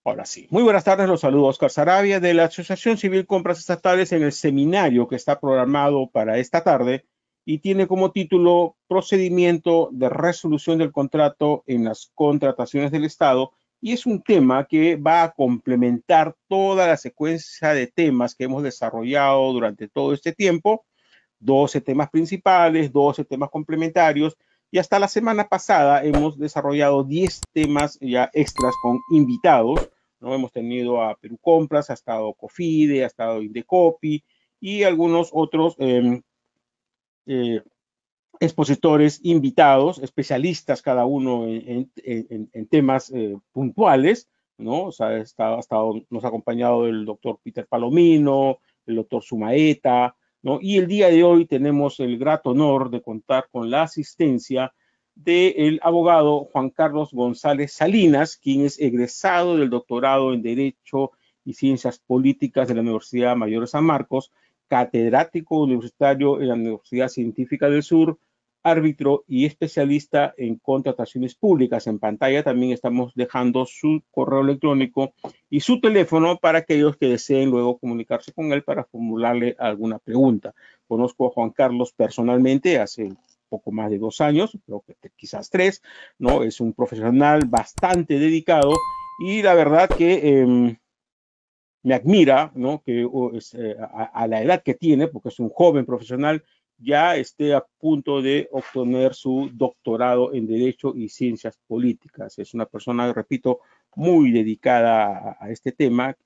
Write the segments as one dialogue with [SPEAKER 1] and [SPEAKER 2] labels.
[SPEAKER 1] Ahora sí. Muy buenas tardes, los saludo Oscar Sarabia de la Asociación Civil Compras Estatales en el seminario que está programado para esta tarde y tiene como título Procedimiento de resolución del contrato en las contrataciones del Estado, y es un tema que va a complementar toda la secuencia de temas que hemos desarrollado durante todo este tiempo: 12 temas principales, 12 temas complementarios, y hasta la semana pasada hemos desarrollado 10 temas ya extras con invitados, ¿no? Hemos tenido a Perú Compras, ha estado Cofide, ha estado Indecopi y algunos otros eh, expositores invitados, especialistas cada uno en temas puntuales, ¿no? O sea, nos ha acompañado el doctor Peter Palomino, el doctor Sumaeta, ¿no? Y el día de hoy tenemos el grato honor de contar con la asistencia del abogado Juan Carlos González Salinas, quien es egresado del doctorado en Derecho y Ciencias Políticas de la Universidad Mayor de San Marcos, catedrático universitario en la Universidad Científica del Sur, árbitro y especialista en contrataciones públicas. En pantalla también estamos dejando su correo electrónico y su teléfono para aquellos que deseen luego comunicarse con él para formularle alguna pregunta. Conozco a Juan Carlos personalmente hace poco más de 2 años, creo que quizás 3, ¿no? Es un profesional bastante dedicado y la verdad que me admira, ¿no? Que a la edad que tiene, porque es un joven profesional, ya esté a punto de obtener su doctorado en Derecho y Ciencias Políticas. Es una persona, repito, muy dedicada a este tema,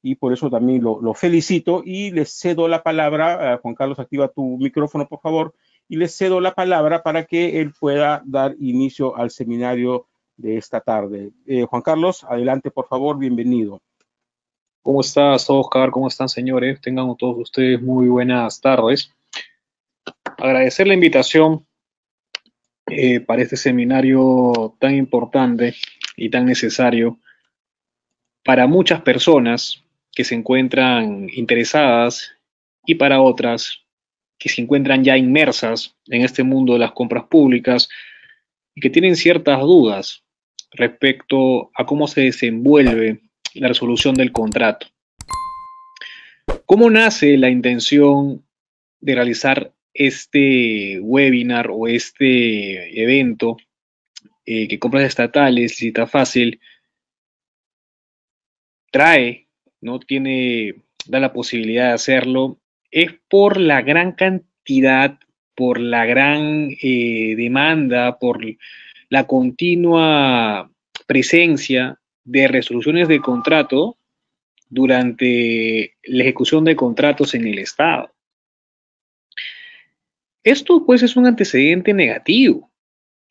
[SPEAKER 1] y por eso también lo felicito y le cedo la palabra. Juan Carlos, activa tu micrófono, por favor, y le cedo la palabra para que él pueda dar inicio al seminario de esta tarde. Juan Carlos, adelante, por favor, bienvenido.
[SPEAKER 2] ¿Cómo estás, Oscar? ¿Cómo están, señores? Tengan todos ustedes muy buenas tardes. Agradecer la invitación para este seminario tan importante y tan necesario para muchas personas que se encuentran interesadas y para otras que se encuentran ya inmersas en este mundo de las compras públicas y que tienen ciertas dudas respecto a cómo se desenvuelve la resolución del contrato. ¿Cómo nace la intención de realizar este webinar o este evento que Compras Estatales, Licita Fácil, trae, ¿no? Da la posibilidad de hacerlo? Es por la gran cantidad, por la gran demanda, por la continua presencia de resoluciones de contrato durante la ejecución de contratos en el Estado. Esto pues es un antecedente negativo,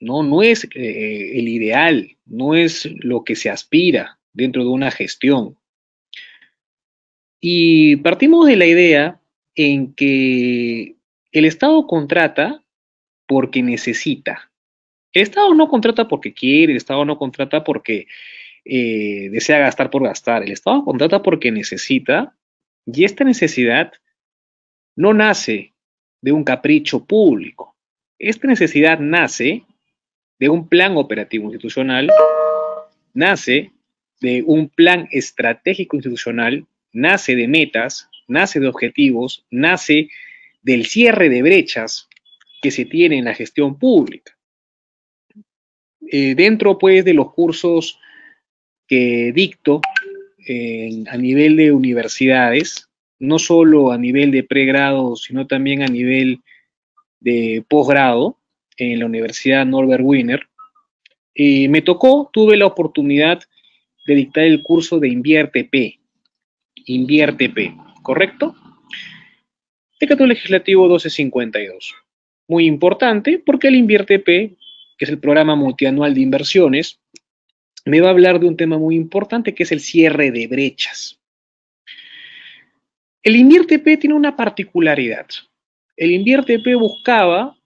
[SPEAKER 2] ¿no? No es el ideal, no es lo que se aspira dentro de una gestión. Y partimos de la idea en que el Estado contrata porque necesita. El Estado no contrata porque quiere, el Estado no contrata porque desea gastar por gastar. El Estado contrata porque necesita, y esta necesidad no nace de un capricho público. Esta necesidad nace de un plan operativo institucional, nace de un plan estratégico institucional, nace de metas, nace de objetivos, nace del cierre de brechas que se tiene en la gestión pública. Dentro, pues, de los cursos que dicto a nivel de universidades, no solo a nivel de pregrado, sino también a nivel de posgrado en la Universidad Norbert Wiener, tuve la oportunidad de dictar el curso de Invierte P, ¿correcto? Decreto Legislativo 1252. Muy importante porque el Invierte P, que es el programa multianual de inversiones, me va a hablar de un tema muy importante que es el cierre de brechas. El Invierte P tiene una particularidad. El Invierte P buscaba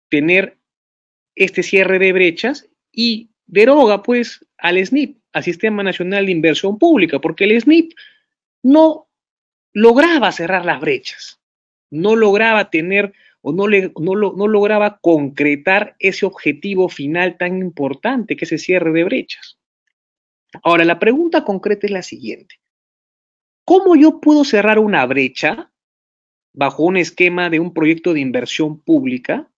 [SPEAKER 2] tener este cierre de brechas y deroga pues al SNIP, al Sistema Nacional de Inversión Pública, porque el SNIP no lograba cerrar las brechas, no lograba tener o no lograba concretar ese objetivo final tan importante que es el cierre de brechas. Ahora, la pregunta concreta es la siguiente. ¿Cómo yo puedo cerrar una brecha bajo un esquema de un proyecto de inversión pública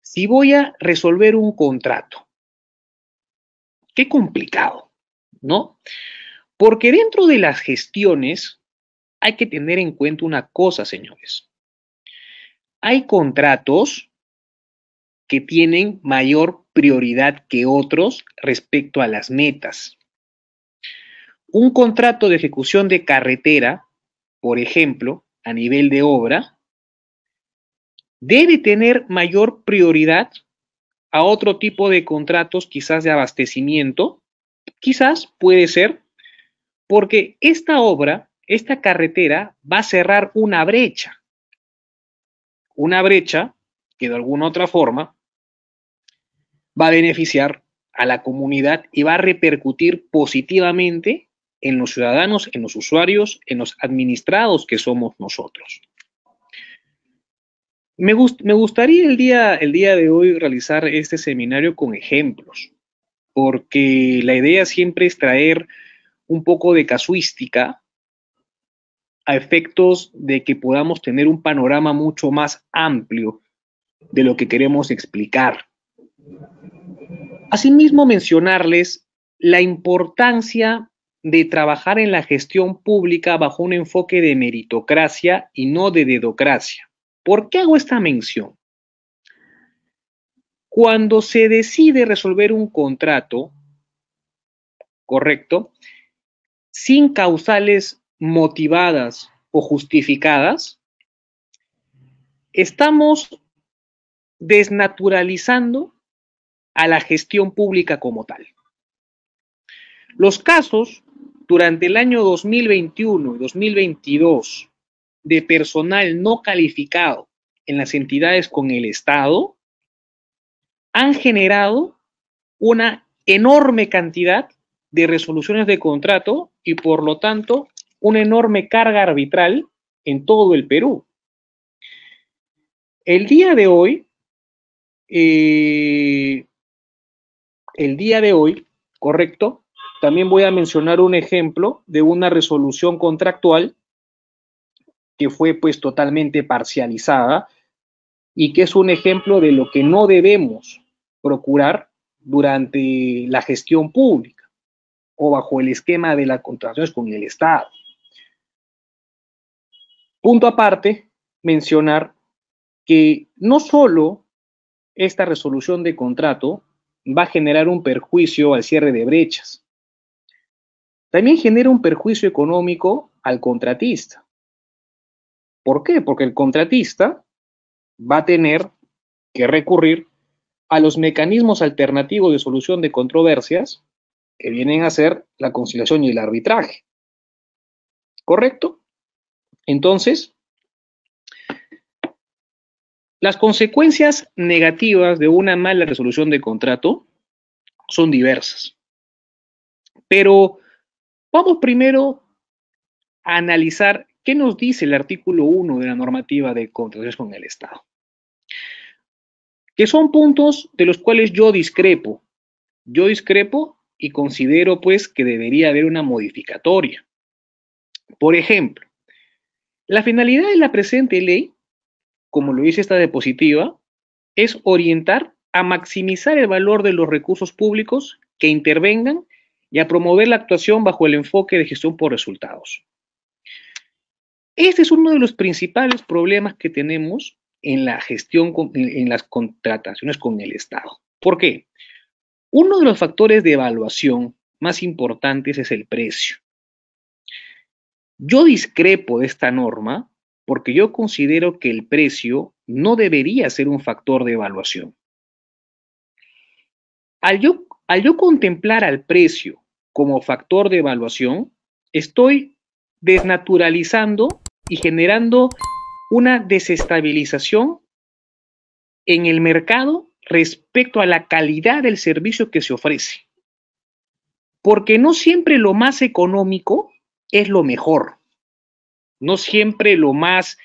[SPEAKER 2] si voy a resolver un contrato? Qué complicado, ¿no? Porque dentro de las gestiones hay que tener en cuenta una cosa, señores. Hay contratos que tienen mayor prioridad que otros respecto a las metas. Un contrato de ejecución de carretera, por ejemplo, a nivel de obra, debe tener mayor prioridad a otro tipo de contratos, quizás de abastecimiento, quizás puede ser, porque esta obra, esta carretera, va a cerrar una brecha que de alguna otra forma va a beneficiar a la comunidad y va a repercutir positivamente en los ciudadanos, en los usuarios, en los administrados que somos nosotros. Me gustaría el día de hoy realizar este seminario con ejemplos, porque la idea siempre es traer un poco de casuística a efectos de que podamos tener un panorama mucho más amplio de lo que queremos explicar. Asimismo, mencionarles la importancia de trabajar en la gestión pública bajo un enfoque de meritocracia y no de dedocracia. ¿Por qué hago esta mención? Cuando se decide resolver un contrato, correcto, sin causales motivadas o justificadas, estamos desnaturalizando a la gestión pública como tal. Los casos durante el año 2021 y 2022 de personal no calificado en las entidades con el Estado han generado una enorme cantidad de resoluciones de contrato y por lo tanto una enorme carga arbitral en todo el Perú. El día de hoy, correcto, también voy a mencionar un ejemplo de una resolución contractual que fue pues totalmente parcializada y que es un ejemplo de lo que no debemos procurar durante la gestión pública o bajo el esquema de las contrataciones con el Estado. Punto aparte, mencionar que no solo esta resolución de contrato va a generar un perjuicio al cierre de brechas, también genera un perjuicio económico al contratista. ¿Por qué? Porque el contratista va a tener que recurrir a los mecanismos alternativos de solución de controversias que vienen a ser la conciliación y el arbitraje. ¿Correcto? Entonces, las consecuencias negativas de una mala resolución de contrato son diversas. Pero vamos primero a analizar qué nos dice el artículo 1 de la normativa de contrataciones con el Estado. Que son puntos de los cuales yo discrepo. Yo discrepo y considero pues que debería haber una modificatoria. Por ejemplo, la finalidad de la presente ley, como lo dice esta diapositiva, es orientar a maximizar el valor de los recursos públicos que intervengan y a promover la actuación bajo el enfoque de gestión por resultados. Este es uno de los principales problemas que tenemos en la gestión, en las contrataciones con el Estado. ¿Por qué? Uno de los factores de evaluación más importantes es el precio. Yo discrepo de esta norma porque yo considero que el precio no debería ser un factor de evaluación. Al yo contemplar al precio como factor de evaluación, estoy desnaturalizando y generando una desestabilización en el mercado respecto a la calidad del servicio que se ofrece. Porque no siempre lo más económico es lo mejor. No siempre lo más,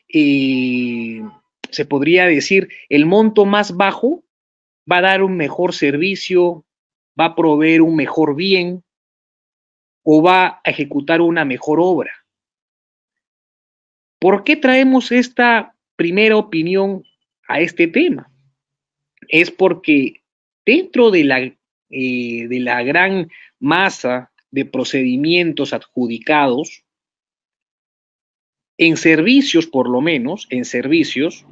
[SPEAKER 2] se podría decir, el monto más bajo va a dar un mejor servicio, va a proveer un mejor bien o va a ejecutar una mejor obra. ¿Por qué traemos esta primera opinión a este tema? Es porque dentro de la gran masa de procedimientos adjudicados, en servicios por lo menos, en servicios,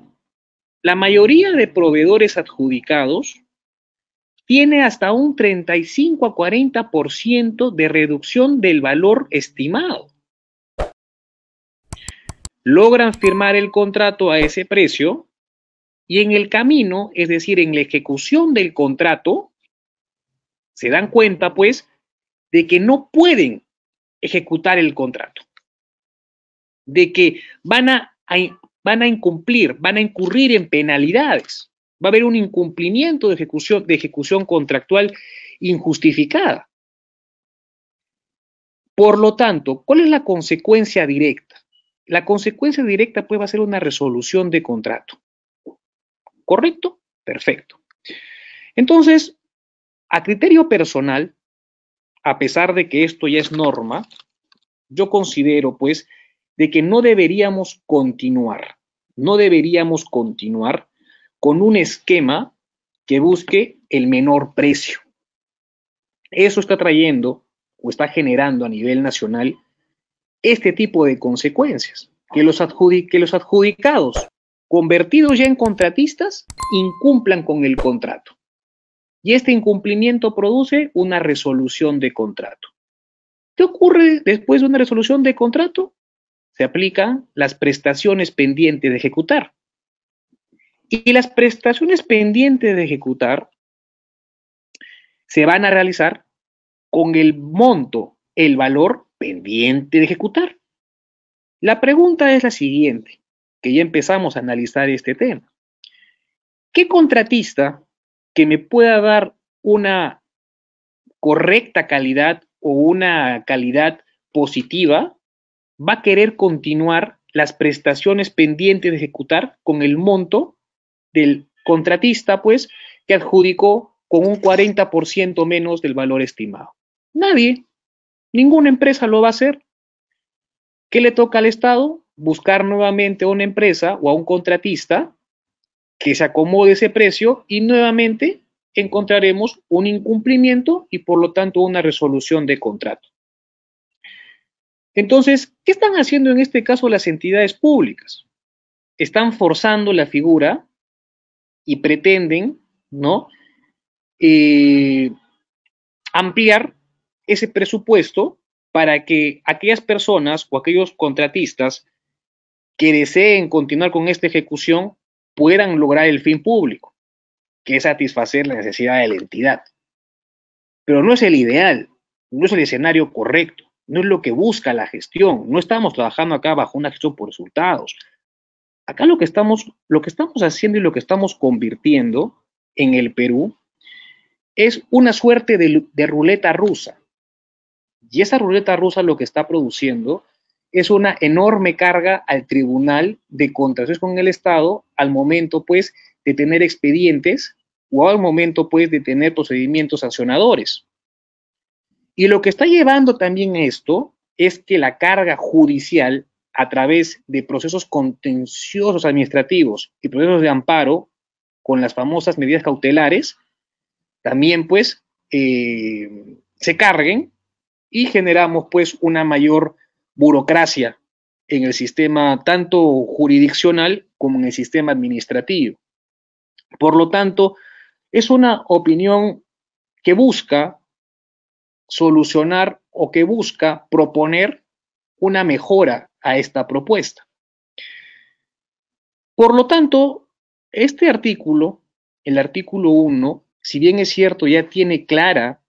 [SPEAKER 2] la mayoría de proveedores adjudicados tiene hasta un 35 a 40% de reducción del valor estimado. Logran firmar el contrato a ese precio y en el camino, es decir, en la ejecución del contrato, se dan cuenta, pues, de que no pueden ejecutar el contrato, de que van a incumplir, van a incurrir en penalidades, va a haber un incumplimiento de ejecución contractual injustificada. Por lo tanto, ¿cuál es la consecuencia directa? La consecuencia directa puede ser una resolución de contrato. ¿Correcto? Perfecto. Entonces, a criterio personal, a pesar de que esto ya es norma, yo considero, pues, de que no deberíamos continuar con un esquema que busque el menor precio. Eso está trayendo o está generando a nivel nacional este tipo de consecuencias, que los adjudicados convertidos ya en contratistas incumplan con el contrato. Y este incumplimiento produce una resolución de contrato. ¿Qué ocurre después de una resolución de contrato? Se aplican las prestaciones pendientes de ejecutar. Y las prestaciones pendientes de ejecutar se van a realizar con el monto, el valor pendiente de ejecutar. La pregunta es la siguiente, que ya empezamos a analizar este tema. ¿Qué contratista que me pueda dar una correcta calidad o una calidad positiva va a querer continuar las prestaciones pendientes de ejecutar con el monto del contratista, pues, que adjudicó con un 40% menos del valor estimado? Nadie, ninguna empresa lo va a hacer. ¿Qué le toca al Estado? Buscar nuevamente a una empresa o a un contratista que se acomode ese precio y nuevamente encontraremos un incumplimiento y por lo tanto una resolución de contrato. Entonces, ¿qué están haciendo en este caso las entidades públicas? Están forzando la figura y pretenden, ¿no?, ampliar ese presupuesto para que aquellas personas o aquellos contratistas que deseen continuar con esta ejecución puedan lograr el fin público, que es satisfacer la necesidad de la entidad. Pero no es el ideal, no es el escenario correcto, no es lo que busca la gestión. No estamos trabajando acá bajo una gestión por resultados. Acá lo que estamos haciendo y lo que estamos convirtiendo en el Perú es una suerte de ruleta rusa. Y esa ruleta rusa lo que está produciendo es una enorme carga al tribunal de contrataciones con el Estado al momento, pues, de tener expedientes o al momento, pues, de tener procedimientos sancionadores. Y lo que está llevando también esto es que la carga judicial a través de procesos contenciosos administrativos y procesos de amparo con las famosas medidas cautelares también, pues, se carguen y generamos, pues, una mayor burocracia en el sistema tanto jurisdiccional como en el sistema administrativo. Por lo tanto, es una opinión que busca solucionar o que busca proponer una mejora a esta propuesta. Por lo tanto, este artículo, el artículo 1, si bien es cierto, ya tiene clara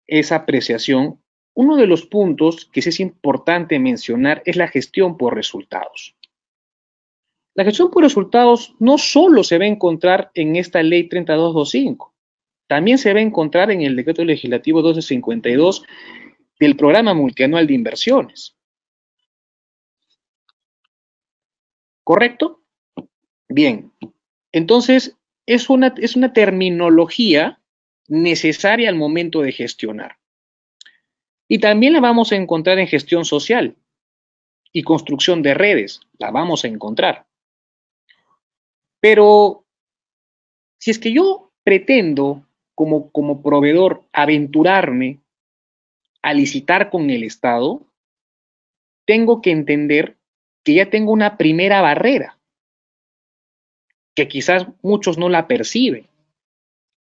[SPEAKER 2] esa apreciación, uno de los puntos que sí es importante mencionar es la gestión por resultados. La gestión por resultados no solo se va a encontrar en esta ley 3225, también se va a encontrar en el decreto legislativo 1252 del programa multianual de inversiones. ¿Correcto? Bien, entonces es una terminología necesaria al momento de gestionar. Y también la vamos a encontrar en gestión social y construcción de redes, la vamos a encontrar. Pero si es que yo pretendo como proveedor aventurarme a licitar con el Estado, tengo que entender que ya tengo una primera barrera, que quizás muchos no la perciben,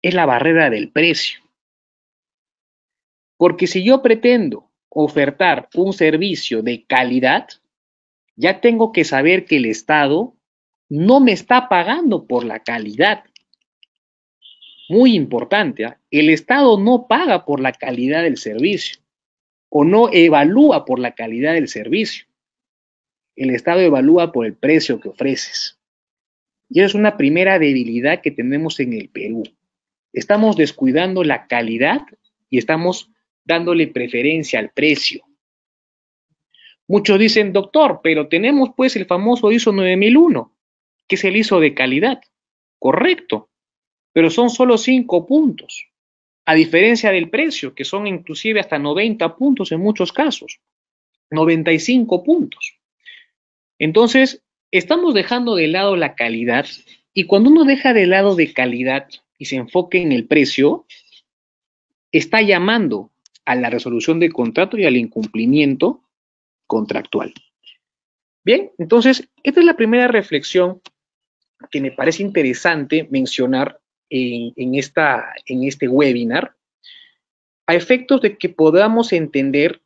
[SPEAKER 2] es la barrera del precio. Porque si yo pretendo ofertar un servicio de calidad, ya tengo que saber que el Estado no me está pagando por la calidad. Muy importante, ¿eh? El Estado no paga por la calidad del servicio o no evalúa por la calidad del servicio. El Estado evalúa por el precio que ofreces. Y eso es una primera debilidad que tenemos en el Perú. Estamos descuidando la calidad y estamos dándole preferencia al precio. Muchos dicen, doctor, pero tenemos pues el famoso ISO 9001, que es el ISO de calidad. Correcto, pero son solo 5 puntos, a diferencia del precio, que son inclusive hasta 90 puntos en muchos casos, 95 puntos. Entonces, estamos dejando de lado la calidad, y cuando uno deja de lado de calidad y se enfoque en el precio, está llamando a la resolución de contrato y al incumplimiento contractual. Bien, entonces, esta es la primera reflexión que me parece interesante mencionar en este webinar, a efectos de que podamos entender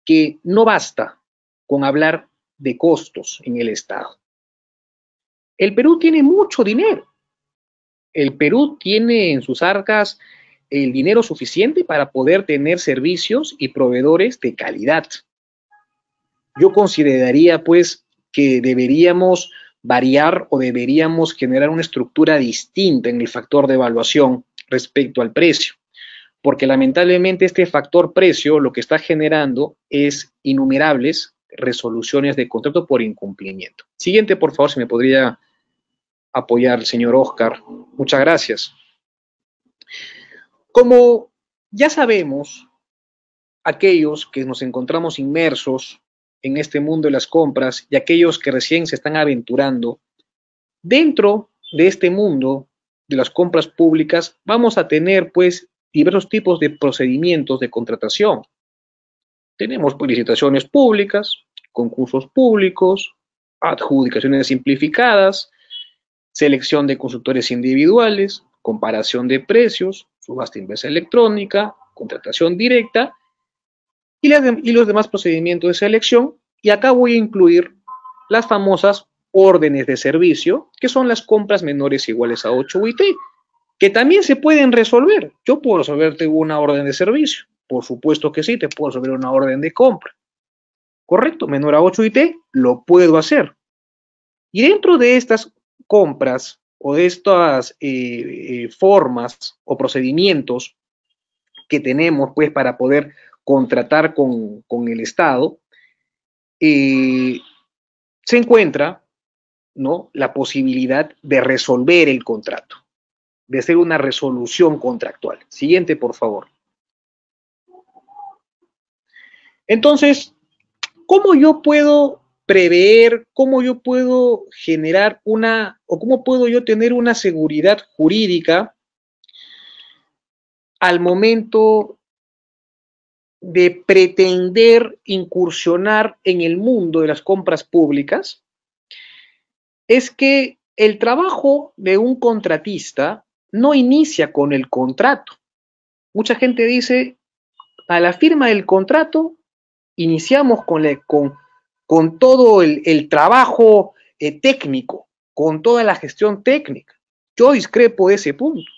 [SPEAKER 2] que no basta con hablar de costos en el Estado. El Perú tiene mucho dinero. El Perú tiene en sus arcas el dinero suficiente para poder tener servicios y proveedores de calidad. Yo consideraría, pues, que deberíamos variar o deberíamos generar una estructura distinta en el factor de evaluación respecto al precio, porque lamentablemente este factor precio lo que está generando es innumerables resoluciones de contrato por incumplimiento. Siguiente, por favor, si me podría apoyar el señor Oscar. Muchas gracias. Como ya sabemos, aquellos que nos encontramos inmersos en este mundo de las compras y aquellos que recién se están aventurando, dentro de este mundo de las compras públicas vamos a tener pues diversos tipos de procedimientos de contratación. Tenemos pues, licitaciones públicas, concursos públicos, adjudicaciones simplificadas, selección de consultores individuales, comparación de precios, subasta inversa electrónica, contratación directa y los demás procedimientos de selección. Y acá voy a incluir las famosas órdenes de servicio, que son las compras menores iguales a 8 UIT, que también se pueden resolver. Yo puedo resolverte una orden de servicio, por supuesto que sí, te puedo resolver una orden de compra. Correcto, menor a 8 UIT, lo puedo hacer. Y dentro de estas compras o de estas formas o procedimientos que tenemos pues para poder contratar con el Estado, se encuentra, ¿no?, la posibilidad de resolver el contrato, de hacer una resolución contractual. Siguiente, por favor. Entonces, ¿cómo yo puedo prever, cómo yo puedo generar o cómo puedo yo tener una seguridad jurídica al momento de pretender incursionar en el mundo de las compras públicas? Es que el trabajo de un contratista no inicia con el contrato. Mucha gente dice, a la firma del contrato iniciamos con todo el trabajo técnico, con toda la gestión técnica. Yo discrepo de ese punto.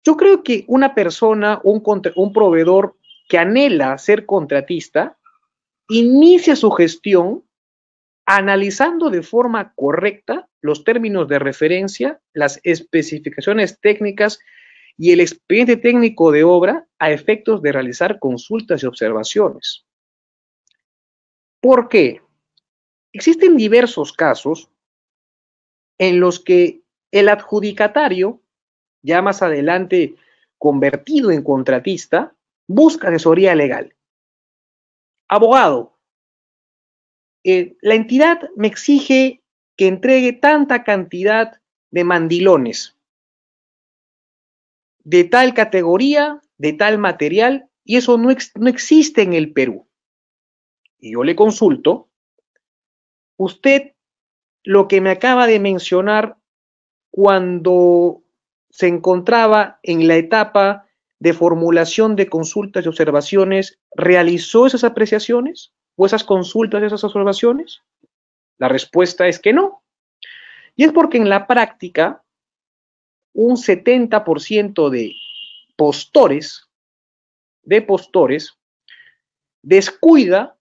[SPEAKER 2] Yo creo que una persona, un proveedor que anhela ser contratista, inicia su gestión analizando de forma correcta los términos de referencia, las especificaciones técnicas y el expediente técnico de obra a efectos de realizar consultas y observaciones. ¿Por qué? Existen diversos casos en los que el adjudicatario, ya más adelante
[SPEAKER 3] convertido en contratista, busca asesoría legal. Abogado, la entidad me exige que entregue tanta cantidad de mandilones de tal categoría, de tal material, y eso no existe en el Perú. Y yo le consulto, usted lo que me acaba de mencionar cuando se encontraba en la etapa de formulación de consultas y observaciones, ¿realizó esas apreciaciones o esas consultas, esas observaciones? La respuesta es que no. Y es porque en la práctica un 70% de postores descuida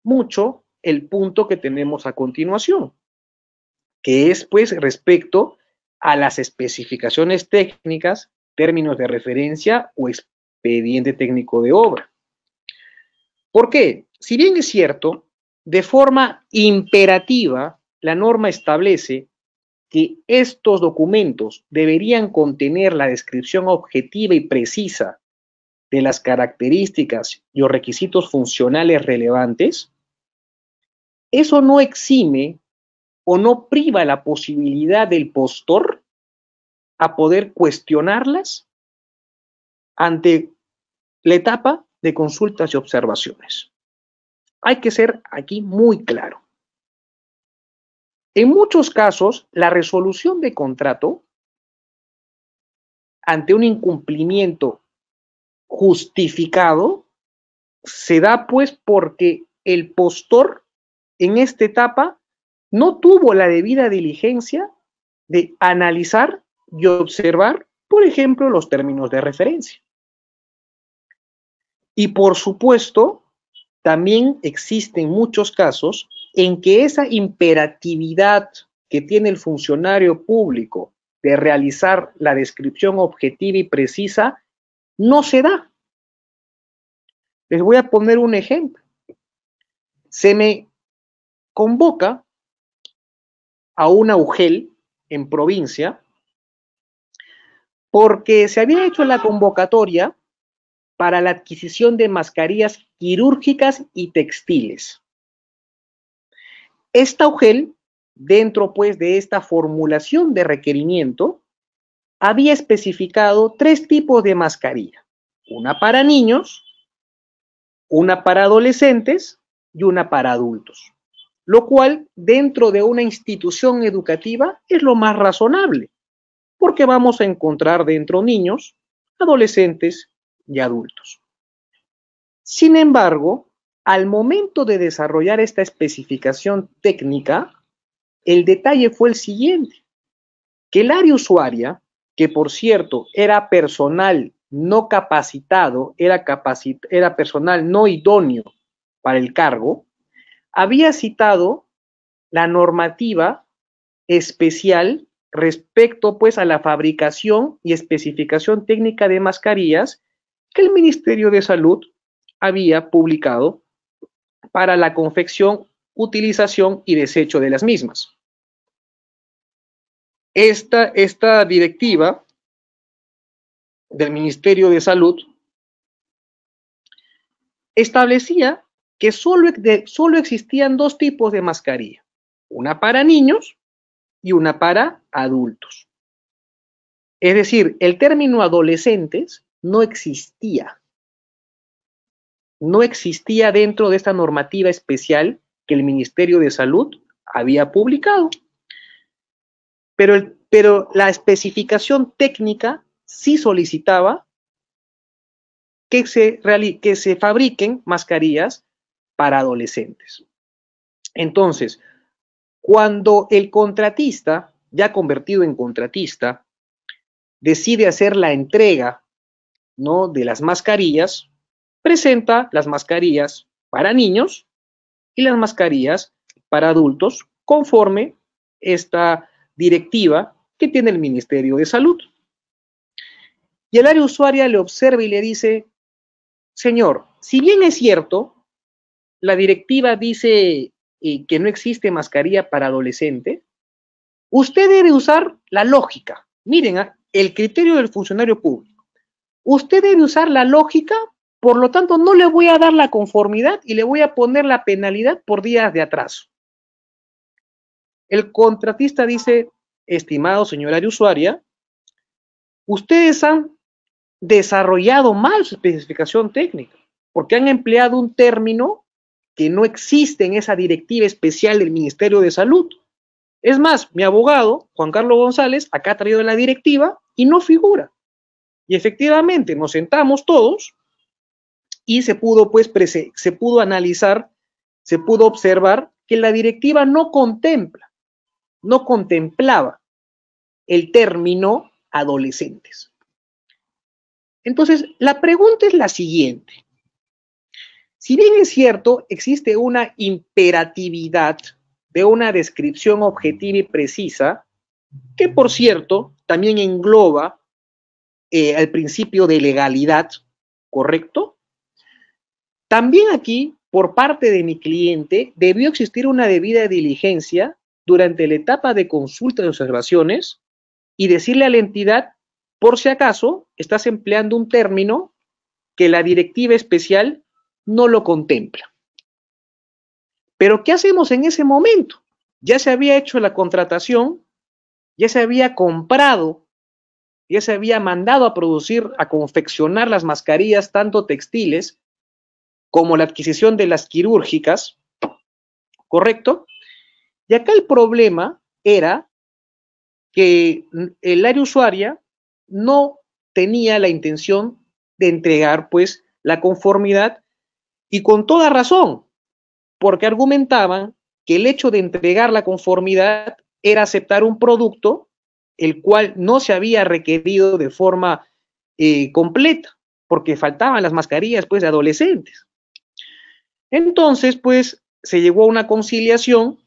[SPEAKER 3] mucho el punto que tenemos a continuación, que es pues respecto a las especificaciones técnicas, términos de referencia o expediente técnico de obra. ¿Por qué? Si bien es cierto, de forma imperativa, la norma establece que estos documentos deberían contener la descripción objetiva y precisa de las características y o requisitos funcionales relevantes, eso no exime o no priva la posibilidad del postor a poder cuestionarlas ante la etapa de consultas y observaciones. Hay que ser aquí muy claro. En muchos casos, la resolución de contrato ante un incumplimiento justificado se da pues porque el postor en esta etapa no tuvo la debida diligencia de analizar y observar, por ejemplo, los términos de referencia. Y por supuesto, también existen muchos casos en que esa imperatividad que tiene el funcionario público de realizar la descripción objetiva y precisa no se da. Les voy a poner un ejemplo. Se me convoca a una UGEL en provincia porque se había hecho la convocatoria para la adquisición de mascarillas quirúrgicas y textiles. Esta UGEL, dentro pues de esta formulación de requerimiento, había especificado 3 tipos de mascarilla: una para niños, una para adolescentes y una para adultos, lo cual dentro de una institución educativa es lo más razonable, porque vamos a encontrar dentro niños, adolescentes y adultos. Sin embargo, al momento de desarrollar esta especificación técnica, el detalle fue el siguiente: que el área usuaria, que por cierto era personal no capacitado, era personal no idóneo para el cargo, había citado la normativa especial respecto pues a la fabricación y especificación técnica de mascarillas que el Ministerio de Salud había publicado para la confección, utilización y desecho de las mismas. Esta directiva del Ministerio de Salud establecía que solo existían 2 tipos de mascarilla: una para niños y una para adultos. Es decir, el término adolescentes no existía. No existía dentro de esta normativa especial que el Ministerio de Salud había publicado. Pero la especificación técnica sí solicitaba que se fabriquen mascarillas para adolescentes. Entonces, cuando el contratista, ya convertido en contratista, decide hacer la entrega, ¿no?, de las mascarillas, presenta las mascarillas para niños y las mascarillas para adultos conforme esta directiva que tiene el Ministerio de Salud. Y el área usuaria le observa y le dice: señor, si bien es cierto, la directiva dice que no existe mascarilla para adolescente, usted debe usar la lógica. Miren, el criterio del funcionario público. Usted debe usar la lógica, por lo tanto no le voy a dar la conformidad y le voy a poner la penalidad por días de atraso. El contratista dice, estimado señor área usuaria, ustedes han desarrollado mal su especificación técnica, porque han empleado un término que no existe en esa directiva especial del Ministerio de Salud. Es más, mi abogado, Juan Carlos González, acá ha traído la directiva y no figura. Y efectivamente nos sentamos todos y se pudo, pues, se pudo analizar, se pudo observar que la directiva no contemplaba el término adolescentes. Entonces, la pregunta es la siguiente. Si bien es cierto, existe una imperatividad de una descripción objetiva y precisa, que por cierto también engloba el principio de legalidad, ¿correcto? También aquí, por parte de mi cliente, debió existir una debida diligencia durante la etapa de consulta de observaciones y decirle a la entidad, por si acaso, estás empleando un término que la directiva especial no lo contempla. Pero ¿qué hacemos en ese momento? Ya se había hecho la contratación, ya se había comprado, ya se había mandado a producir, a confeccionar las mascarillas, tanto textiles como la adquisición de las quirúrgicas, ¿correcto? Y acá el problema era que el área usuaria no tenía la intención de entregar, pues, la conformidad, y con toda razón, porque argumentaban que el hecho de entregar la conformidad era aceptar un producto el cual no se había requerido de forma completa, porque faltaban las mascarillas, pues, de adolescentes. Entonces, pues, se llegó a una conciliación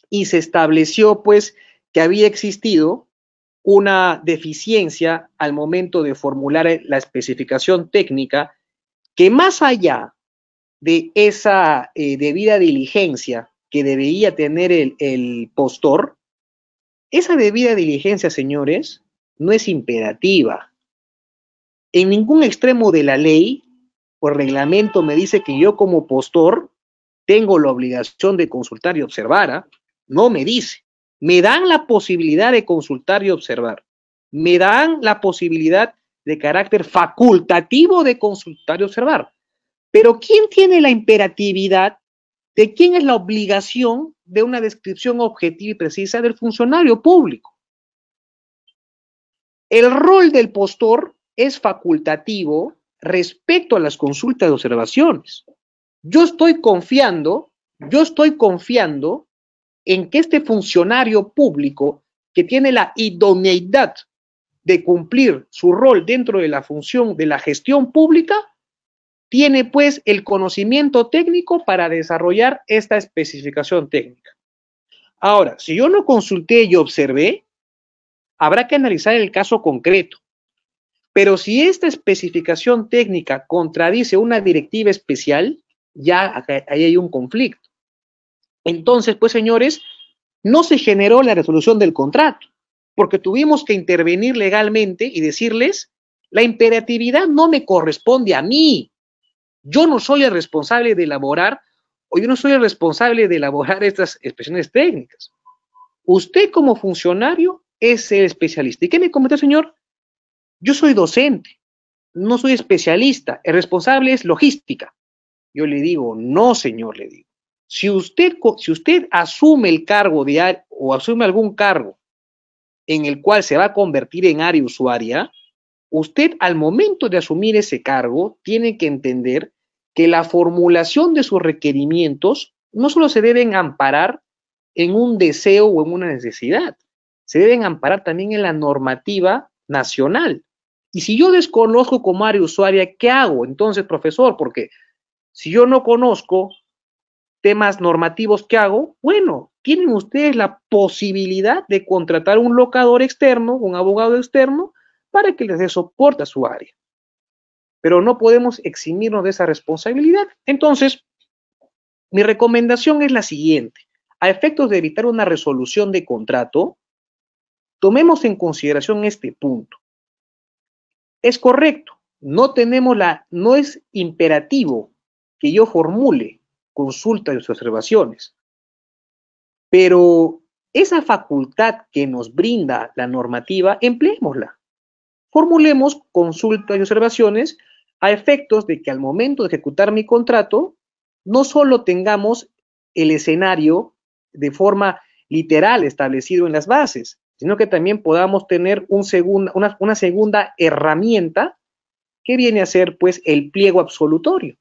[SPEAKER 3] y se estableció, pues, que había existido una deficiencia al momento de formular la especificación técnica, que más allá de esa debida diligencia que debería tener el postor, esa debida diligencia, señores, no es imperativa. En ningún extremo de la ley o el reglamento me dice que yo como postor tengo la obligación de consultar y observar, no me dice. Me dan la posibilidad de consultar y observar. Me dan la posibilidad de carácter facultativo de consultar y observar. Pero ¿quién tiene la imperatividad de quién es la obligación de una descripción objetiva y precisa del funcionario público? El rol del postor es facultativo respecto a las consultas de observaciones. Yo estoy confiando en que este funcionario público que tiene la idoneidad de cumplir su rol dentro de la función de la gestión pública, tiene pues el conocimiento técnico para desarrollar esta especificación técnica. Ahora, si yo no consulté y observé, habrá que analizar el caso concreto. Pero si esta especificación técnica contradice una directiva especial, ya ahí hay un conflicto. Entonces, pues, señores, no se generó la resolución del contrato, porque tuvimos que intervenir legalmente y decirles, la imperatividad no me corresponde a mí. Yo no soy el responsable de elaborar, o yo no soy el responsable de elaborar estas expresiones técnicas. Usted como funcionario es el especialista. ¿Y qué me comentó, señor? Yo soy docente, no soy especialista, el responsable es logística. Yo le digo, no, señor, le digo. Si usted asume el cargo o asume algún cargo en el cual se va a convertir en área usuaria, usted al momento de asumir ese cargo tiene que entender que la formulación de sus requerimientos no solo se deben amparar en un deseo o en una necesidad, se deben amparar también en la normativa nacional. Y si yo desconozco como área usuaria, ¿qué hago entonces, profesor? Porque si yo no conozco temas normativos, ¿qué hago? Bueno, tienen ustedes la posibilidad de contratar un locador externo, un abogado externo, para que les dé soporte a su área. Pero no podemos eximirnos de esa responsabilidad. Entonces, mi recomendación es la siguiente. A efectos de evitar una resolución de contrato, tomemos en consideración este punto. es correcto, no es imperativo que yo formule consultas y observaciones, pero esa facultad que nos brinda la normativa, empleémosla. Formulemos consultas y observaciones a efectos de que al momento de ejecutar mi contrato, no solo tengamos el escenario de forma literal establecido en las bases, sino que también podamos tener una segunda herramienta que viene a ser, pues, el pliego absolutorio.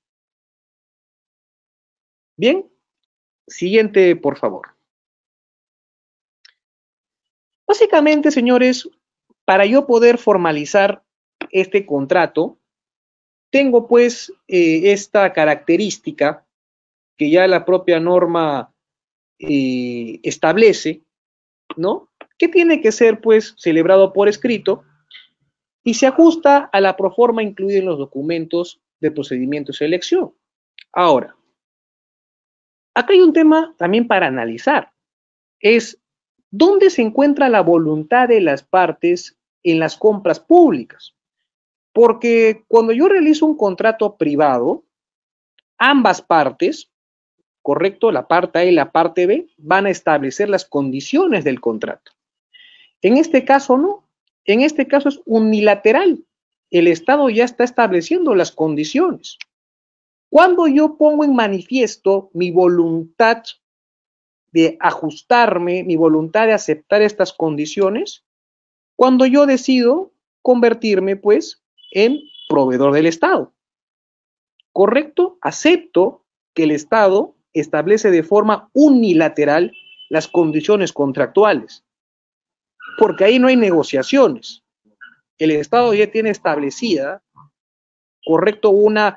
[SPEAKER 3] Bien, siguiente, por favor. Básicamente, señores, para yo poder formalizar este contrato, tengo pues esta característica que ya la propia norma establece, ¿no? Que tiene que ser pues celebrado por escrito y se ajusta a la proforma incluida en los documentos de procedimiento de selección. Ahora, acá hay un tema también para analizar, es ¿dónde se encuentra la voluntad de las partes en las compras públicas? Porque cuando yo realizo un contrato privado, ambas partes, correcto, la parte A y la parte B, van a establecer las condiciones del contrato. En este caso no, en este caso es unilateral. El Estado ya está estableciendo las condiciones. Cuando yo pongo en manifiesto mi voluntad de ajustarme, mi voluntad de aceptar estas condiciones, cuando yo decido convertirme, pues, en proveedor del Estado. ¿Correcto? Acepto que el Estado establece de forma unilateral las condiciones contractuales, porque ahí no hay negociaciones. El Estado ya tiene establecida, correcto, unas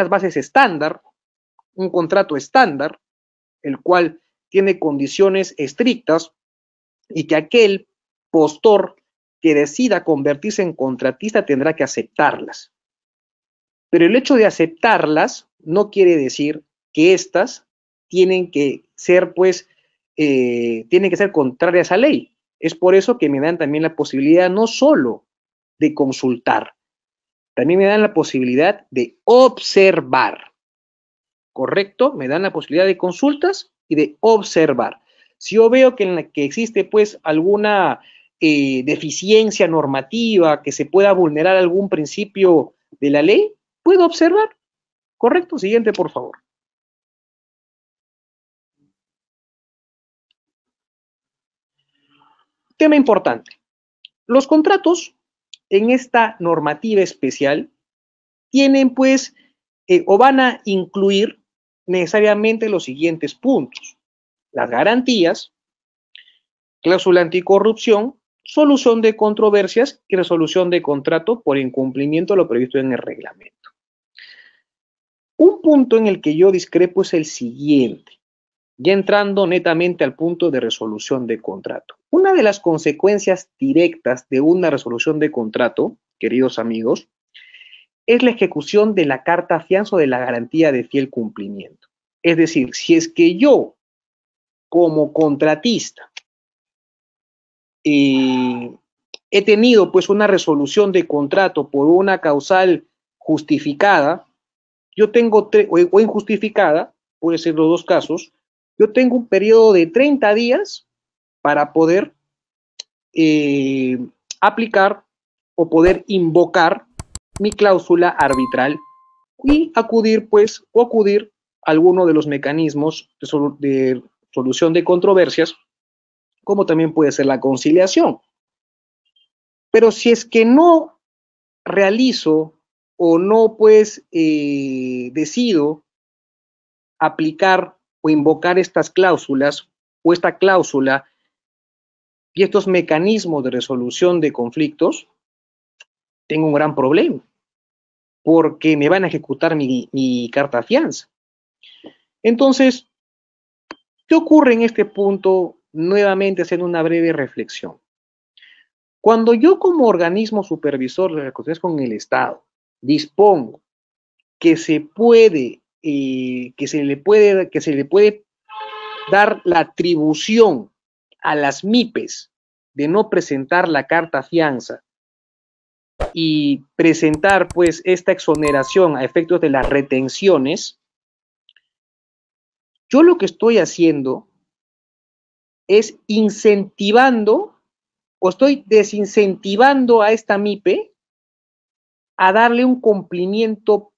[SPEAKER 3] bases estándar, un contrato estándar, el cual tiene condiciones estrictas y que aquel postor que decida convertirse en contratista tendrá que aceptarlas. Pero el hecho de aceptarlas no quiere decir que éstas tienen que ser, pues, tienen que ser contrarias a ley. Es por eso que me dan también la posibilidad no solo de consultar, también me dan la posibilidad de observar. ¿Correcto? Me dan la posibilidad de consultas y de observar. Si yo veo que existe, pues, alguna deficiencia normativa, que se pueda vulnerar algún principio de la ley, puedo observar. ¿Correcto? Siguiente, por favor. Tema importante. Los contratos en esta normativa especial tienen, pues, o van a incluir necesariamente los siguientes puntos: las garantías, cláusula anticorrupción, solución de controversias y resolución de contrato por incumplimiento de lo previsto en el reglamento. Un punto en el que yo discrepo es el siguiente, ya entrando netamente al punto de resolución de contrato. Una de las consecuencias directas de una resolución de contrato, queridos amigos, es la ejecución de la carta fianza o de la garantía de fiel cumplimiento. Es decir, si es que yo, como contratista, he tenido pues una resolución de contrato por una causal justificada, yo tengo, o injustificada, puede ser los dos casos, yo tengo un periodo de 30 días para poder aplicar o poder invocar mi cláusula arbitral y acudir a alguno de los mecanismos de solución de controversias, como también puede ser la conciliación. Pero si es que no realizo o no, pues, decido aplicar o invocar estas cláusulas o esta cláusula y estos mecanismos de resolución de conflictos, tengo un gran problema, porque me van a ejecutar mi carta fianza. Entonces, ¿qué ocurre en este punto? Nuevamente, haciendo una breve reflexión. Cuando yo, como organismo supervisor de relaciones con el Estado, dispongo que se le puede dar la atribución a las MIPES de no presentar la carta fianza y presentar pues esta exoneración a efectos de las retenciones, yo lo que estoy haciendo es incentivando o estoy desincentivando a esta MIPE a darle un cumplimiento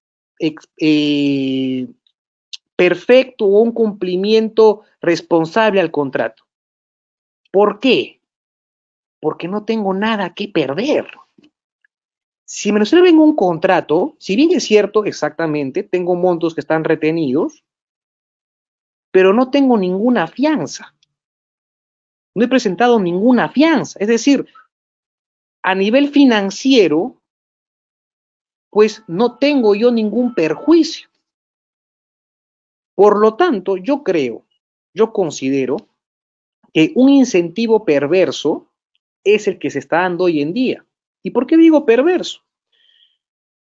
[SPEAKER 3] perfecto o un cumplimiento responsable al contrato. ¿Por qué? Porque no tengo nada que perder. Si me resuelven un contrato, si bien es cierto, exactamente, tengo montos que están retenidos, pero no tengo ninguna fianza. No he presentado ninguna fianza. Es decir, a nivel financiero, pues no tengo yo ningún perjuicio. Por lo tanto, yo considero que un incentivo perverso es el que se está dando hoy en día. ¿Y por qué digo perverso?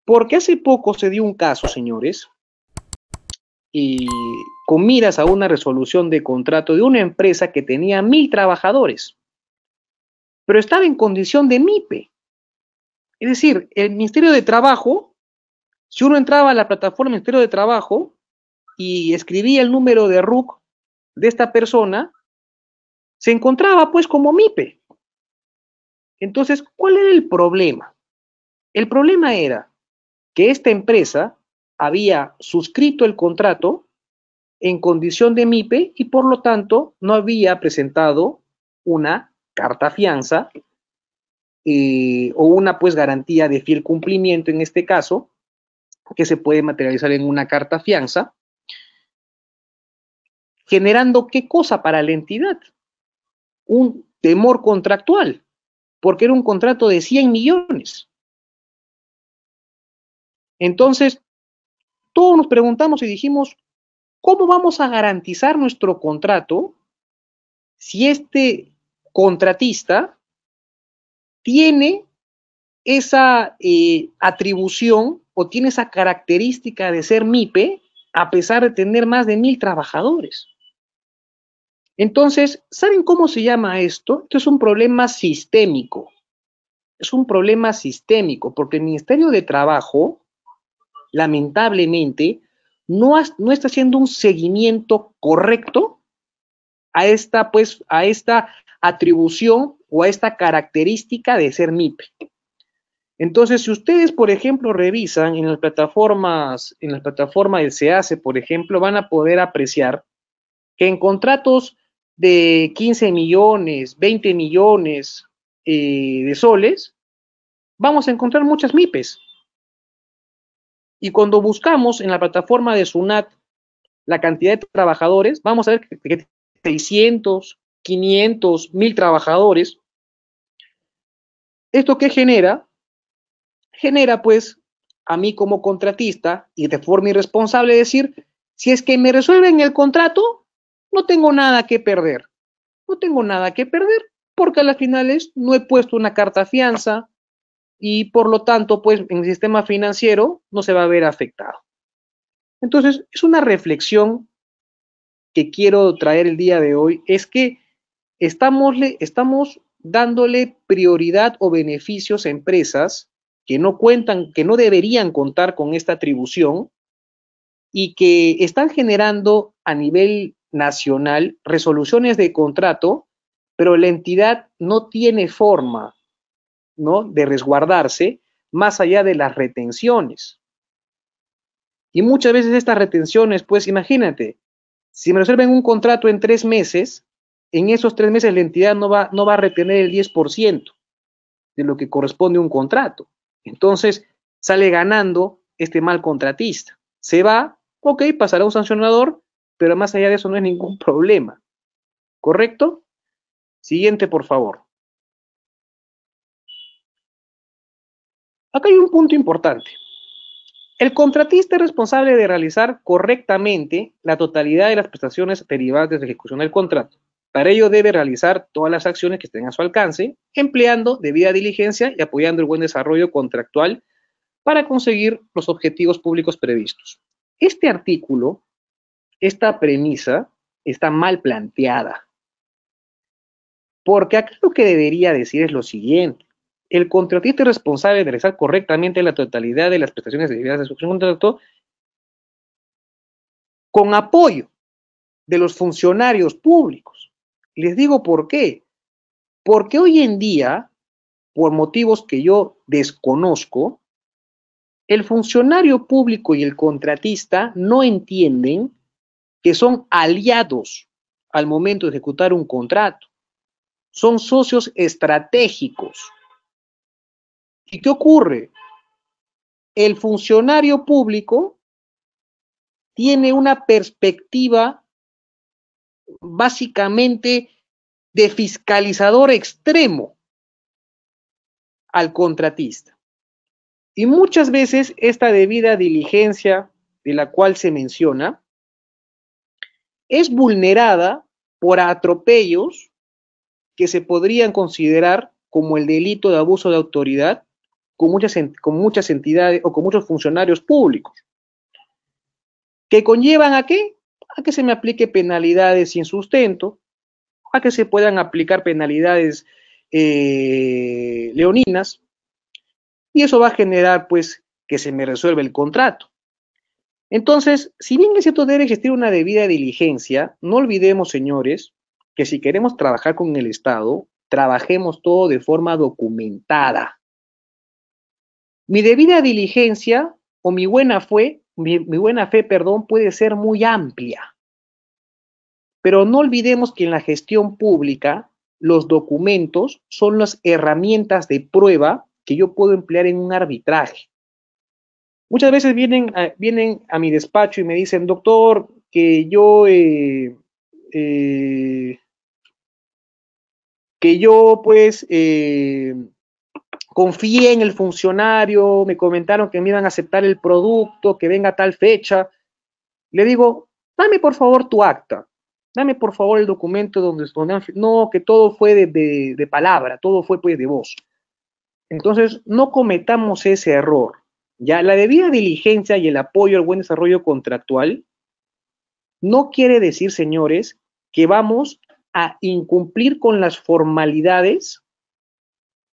[SPEAKER 3] Porque hace poco se dio un caso, señores, y con miras a una resolución de contrato de una empresa que tenía 1000 trabajadores, pero estaba en condición de MIPE. Es decir, el Ministerio de Trabajo, si uno entraba a la plataforma del Ministerio de Trabajo y escribía el número de RUC de esta persona, se encontraba pues como MIPE. Entonces, ¿cuál era el problema? El problema era que esta empresa había suscrito el contrato en condición de MIPE y por lo tanto no había presentado una carta fianza o una pues garantía de fiel cumplimiento en este caso, que se puede materializar en una carta fianza, generando ¿qué cosa para la entidad? Un temor contractual, porque era un contrato de 100 millones. Entonces, todos nos preguntamos y dijimos, ¿cómo vamos a garantizar nuestro contrato si este contratista tiene esa atribución o tiene esa característica de ser MIPE a pesar de tener más de 1000 trabajadores? Entonces, ¿saben cómo se llama esto? Esto es un problema sistémico. Es un problema sistémico porque el Ministerio de Trabajo, lamentablemente, no está haciendo un seguimiento correcto a esta atribución o a esta característica de ser MIPE. Entonces, si ustedes, por ejemplo, revisan en las plataforma del SEACE, por ejemplo, van a poder apreciar que en contratos de 15 millones, 20 millones de soles, vamos a encontrar muchas MIPEs. Y cuando buscamos en la plataforma de SUNAT la cantidad de trabajadores, vamos a ver que 600, 500, 1000 trabajadores. ¿Esto qué genera? Genera pues a mí como contratista y de forma irresponsable decir, si es que me resuelven el contrato, no tengo nada que perder. No tengo nada que perder porque a las finales no he puesto una carta fianza y por lo tanto pues en el sistema financiero no se va a ver afectado. Entonces es una reflexión que quiero traer el día de hoy, es que estamos dándole prioridad o beneficios a empresas que no cuentan, que no deberían contar con esta atribución y que están generando a nivel nacional resoluciones de contrato, pero la entidad no tiene forma, ¿no?, de resguardarse más allá de las retenciones. Y muchas veces estas retenciones, pues imagínate, si me resuelven un contrato en 3 meses, en esos 3 meses la entidad no va a retener el 10% de lo que corresponde a un contrato. Entonces sale ganando este mal contratista. Se va, ok, pasará un sancionador, pero más allá de eso no es ningún problema. ¿Correcto? Siguiente, por favor. Acá hay un punto importante. El contratista es responsable de realizar correctamente la totalidad de las prestaciones derivadas de la ejecución del contrato. Para ello debe realizar todas las acciones que estén a su alcance, empleando debida diligencia y apoyando el buen desarrollo contractual para conseguir los objetivos públicos previstos. Este artículo, esta premisa, está mal planteada. Porque acá lo que debería decir es lo siguiente. el contratista es responsable de realizar correctamente la totalidad de las prestaciones debidas de su contrato con apoyo de los funcionarios públicos. Les digo por qué. Porque hoy en día, por motivos que yo desconozco, el funcionario público y el contratista no entienden que son aliados al momento de ejecutar un contrato. Son socios estratégicos. ¿Y qué ocurre? El funcionario público tiene una perspectiva básicamente de fiscalizador extremo al contratista. Y muchas veces esta debida diligencia de la cual se menciona es vulnerada por atropellos que se podrían considerar como el delito de abuso de autoridad con muchas entidades o con muchos funcionarios públicos, que conllevan ¿a qué? A que se me aplique penalidades sin sustento, a que se puedan aplicar penalidades leoninas, y eso va a generar pues que se me resuelva el contrato. Entonces, si bien es cierto debe existir una debida diligencia, no olvidemos, señores, que si queremos trabajar con el Estado, trabajemos todo de forma documentada. Mi debida diligencia o mi buena fe, puede ser muy amplia. Pero no olvidemos que en la gestión pública los documentos son las herramientas de prueba que yo puedo emplear en un arbitraje. Muchas veces vienen a mi despacho y me dicen, doctor, que yo confié en el funcionario, me comentaron que me iban a aceptar el producto, que venga a tal fecha. Le digo, dame por favor tu acta, dame por favor el documento donde no, que todo fue de palabra, todo fue pues de voz. Entonces, no cometamos ese error. Ya la debida diligencia y el apoyo al buen desarrollo contractual no quiere decir, señores, que vamos a incumplir con las formalidades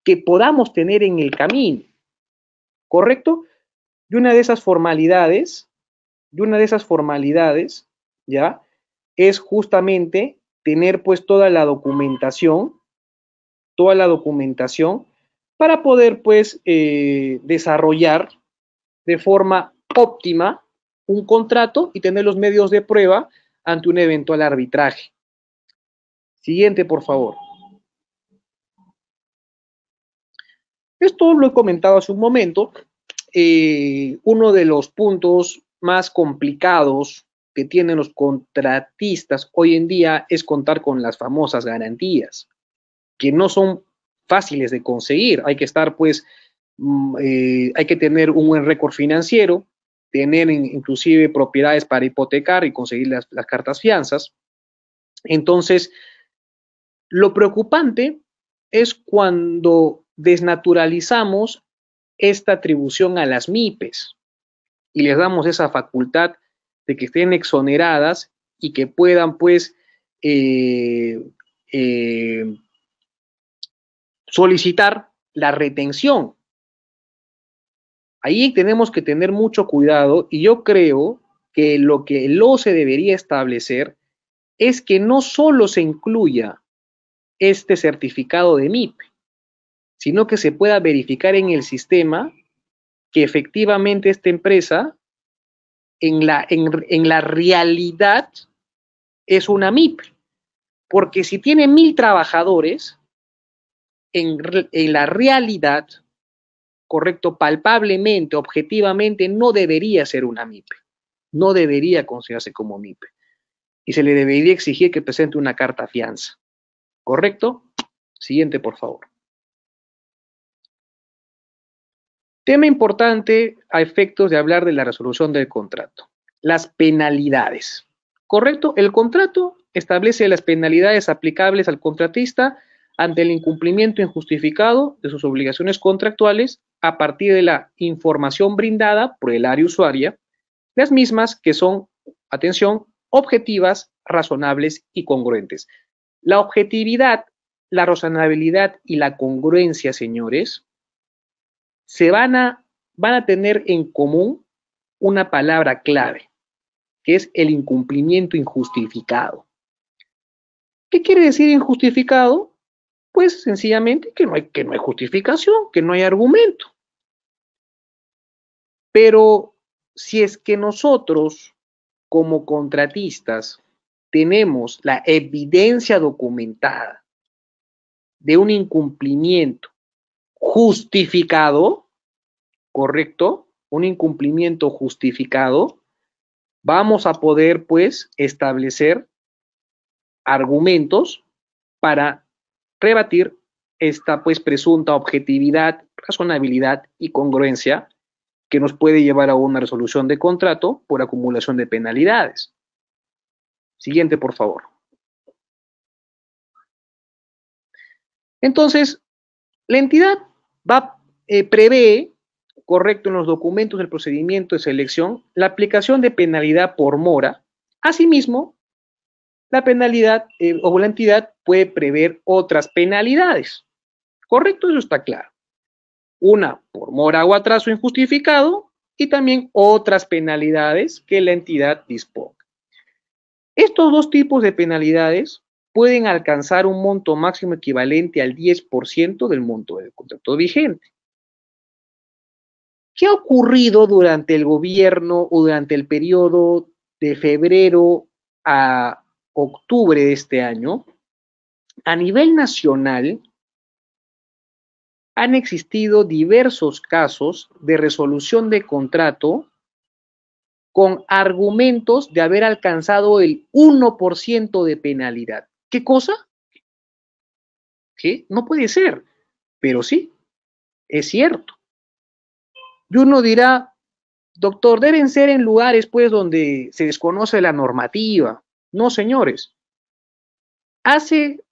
[SPEAKER 3] que podamos tener en el camino, ¿correcto? Y una de esas formalidades, ¿ya? Es justamente tener pues toda la documentación para poder pues desarrollar de forma óptima un contrato y tener los medios de prueba ante un eventual arbitraje. Siguiente, por favor. Esto lo he comentado hace un momento. Uno de los puntos más complicados que tienen los contratistas hoy en día es contar con las famosas garantías, que no son fáciles de conseguir. Hay que estar, pues, hay que tener un buen récord financiero, tener inclusive propiedades para hipotecar y conseguir las cartas fianzas. Entonces, lo preocupante es cuando desnaturalizamos esta atribución a las MIPES y les damos esa facultad de que estén exoneradas y que puedan, pues, solicitar la retención. Ahí tenemos que tener mucho cuidado y yo creo que lo que el OCE debería establecer es que no solo se incluya este certificado de MIPE, sino que se pueda verificar en el sistema que efectivamente esta empresa en la realidad es una MIPE. Porque si tiene 1000 trabajadores, en la realidad, correcto, palpablemente, objetivamente, no debería ser una MIPE. No debería considerarse como MIPE. Y se le debería exigir que presente una carta fianza. ¿Correcto? Siguiente, por favor. Tema importante a efectos de hablar de la resolución del contrato. Las penalidades. ¿Correcto? El contrato establece las penalidades aplicables al contratista ante el incumplimiento injustificado de sus obligaciones contractuales a partir de la información brindada por el área usuaria, las mismas que son, atención, objetivas, razonables y congruentes. La objetividad, la razonabilidad y la congruencia, señores, van a tener en común una palabra clave, que es el incumplimiento injustificado. ¿Qué quiere decir injustificado? Pues sencillamente que no hay justificación, que no hay argumento. Pero si es que nosotros, como contratistas, tenemos la evidencia documentada de un incumplimiento justificado, ¿correcto? Un incumplimiento justificado, vamos a poder, pues, establecer argumentos para rebatir esta, pues, presunta objetividad, razonabilidad y congruencia que nos puede llevar a una resolución de contrato por acumulación de penalidades. Siguiente, por favor. Entonces, la entidad prevé, correcto, en los documentos del procedimiento de selección, la aplicación de penalidad por mora. Asimismo, la penalidad o la entidad puede prever otras penalidades. Correcto, eso está claro. Una por mora o atraso injustificado y también otras penalidades que la entidad disponga. Estos dos tipos de penalidades pueden alcanzar un monto máximo equivalente al 10% del monto del contrato vigente. ¿Qué ha ocurrido durante el gobierno o durante el periodo de febrero a octubre de este año? A nivel nacional, han existido diversos casos de resolución de contrato con argumentos de haber alcanzado el 1% de penalidad. ¿Qué cosa? ¿Qué? No puede ser, pero sí, es cierto. Y uno dirá, doctor, deben ser en lugares pues donde se desconoce la normativa. No, señores. Hace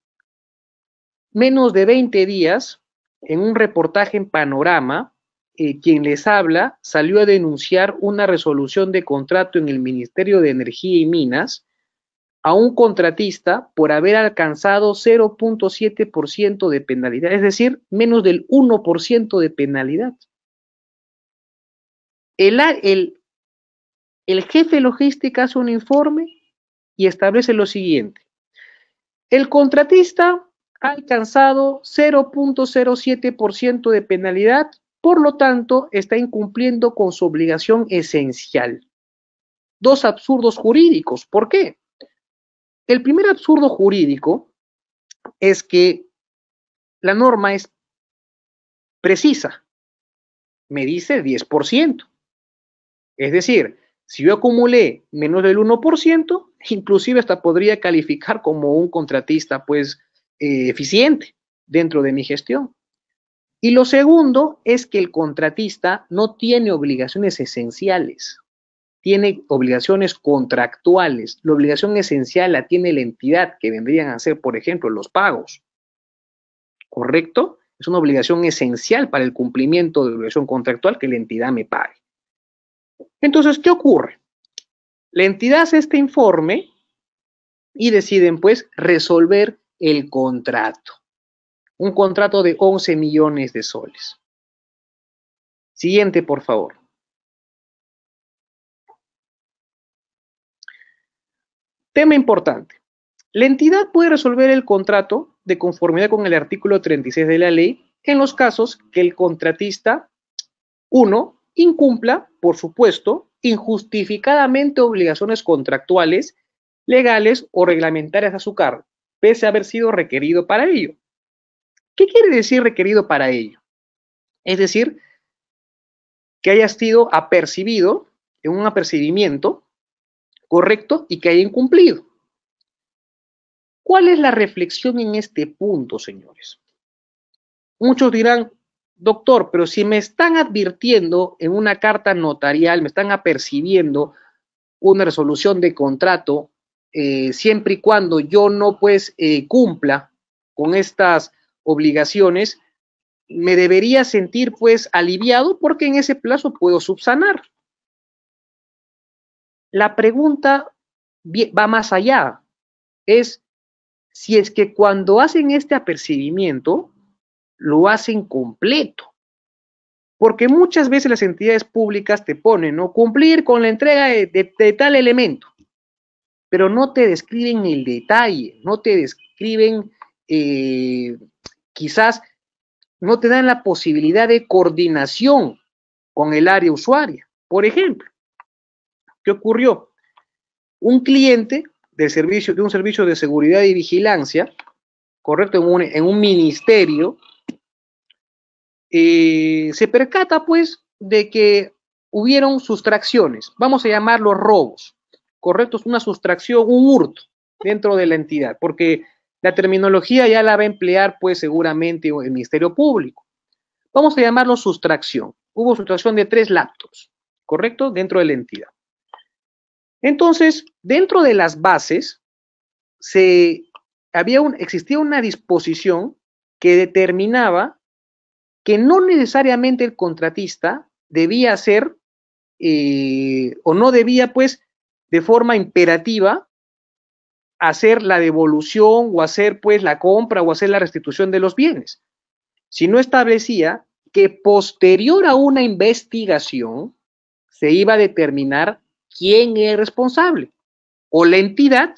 [SPEAKER 3] menos de 20 días, en un reportaje en Panorama, quien les habla salió a denunciar una resolución de contrato en el Ministerio de Energía y Minas a un contratista por haber alcanzado 0.7% de penalidad, es decir, menos del 1% de penalidad. El jefe de logística hace un informe y establece lo siguiente. El contratista ha alcanzado 0.07% de penalidad, por lo tanto, está incumpliendo con su obligación esencial. Dos absurdos jurídicos. ¿Por qué? El primer absurdo jurídico es que la norma es precisa. Me dice 10%. Es decir, si yo acumulé menos del 1%, inclusive hasta podría calificar como un contratista, pues, eficiente dentro de mi gestión. Y lo segundo es que el contratista no tiene obligaciones esenciales, tiene obligaciones contractuales. La obligación esencial la tiene la entidad, que vendrían a ser, por ejemplo, los pagos. ¿Correcto? Es una obligación esencial para el cumplimiento de la obligación contractual que la entidad me pague. Entonces, ¿qué ocurre? La entidad hace este informe y deciden, pues, resolver el contrato. Un contrato de 11 millones de soles. Siguiente, por favor. Tema importante. La entidad puede resolver el contrato de conformidad con el artículo 36 de la ley en los casos que el contratista, 1, incumpla, por supuesto, injustificadamente obligaciones contractuales, legales o reglamentarias a su cargo, pese a haber sido requerido para ello. ¿Qué quiere decir requerido para ello? Es decir, que haya sido apercibido en un apercibimiento correcto y que haya incumplido. ¿Cuál es la reflexión en este punto, señores? Muchos dirán, doctor, pero si me están advirtiendo en una carta notarial, me están apercibiendo una resolución de contrato, siempre y cuando yo no pues cumpla con estas obligaciones, me debería sentir pues aliviado porque en ese plazo puedo subsanar. La pregunta va más allá, es si es que cuando hacen este apercibimiento, lo hacen completo. Porque muchas veces las entidades públicas te ponen, ¿no? Cumplir con la entrega de tal elemento, pero no te describen el detalle, no te describen, quizás no te dan la posibilidad de coordinación con el área usuaria. Por ejemplo, ¿qué ocurrió? Un cliente de un servicio de seguridad y vigilancia, correcto, en un ministerio, se percata pues de que hubieron sustracciones, vamos a llamarlos robos, correcto, es una sustracción, un hurto dentro de la entidad, porque la terminología ya la va a emplear pues seguramente el Ministerio Público. Vamos a llamarlo sustracción. Hubo sustracción de 3 laptops, correcto, dentro de la entidad. Entonces, dentro de las bases, existía una disposición que determinaba que no necesariamente el contratista debía hacer o no debía, pues, de forma imperativa, hacer la devolución o hacer, pues, la compra o hacer la restitución de los bienes, sino establecía que posterior a una investigación se iba a determinar quién es responsable, o la entidad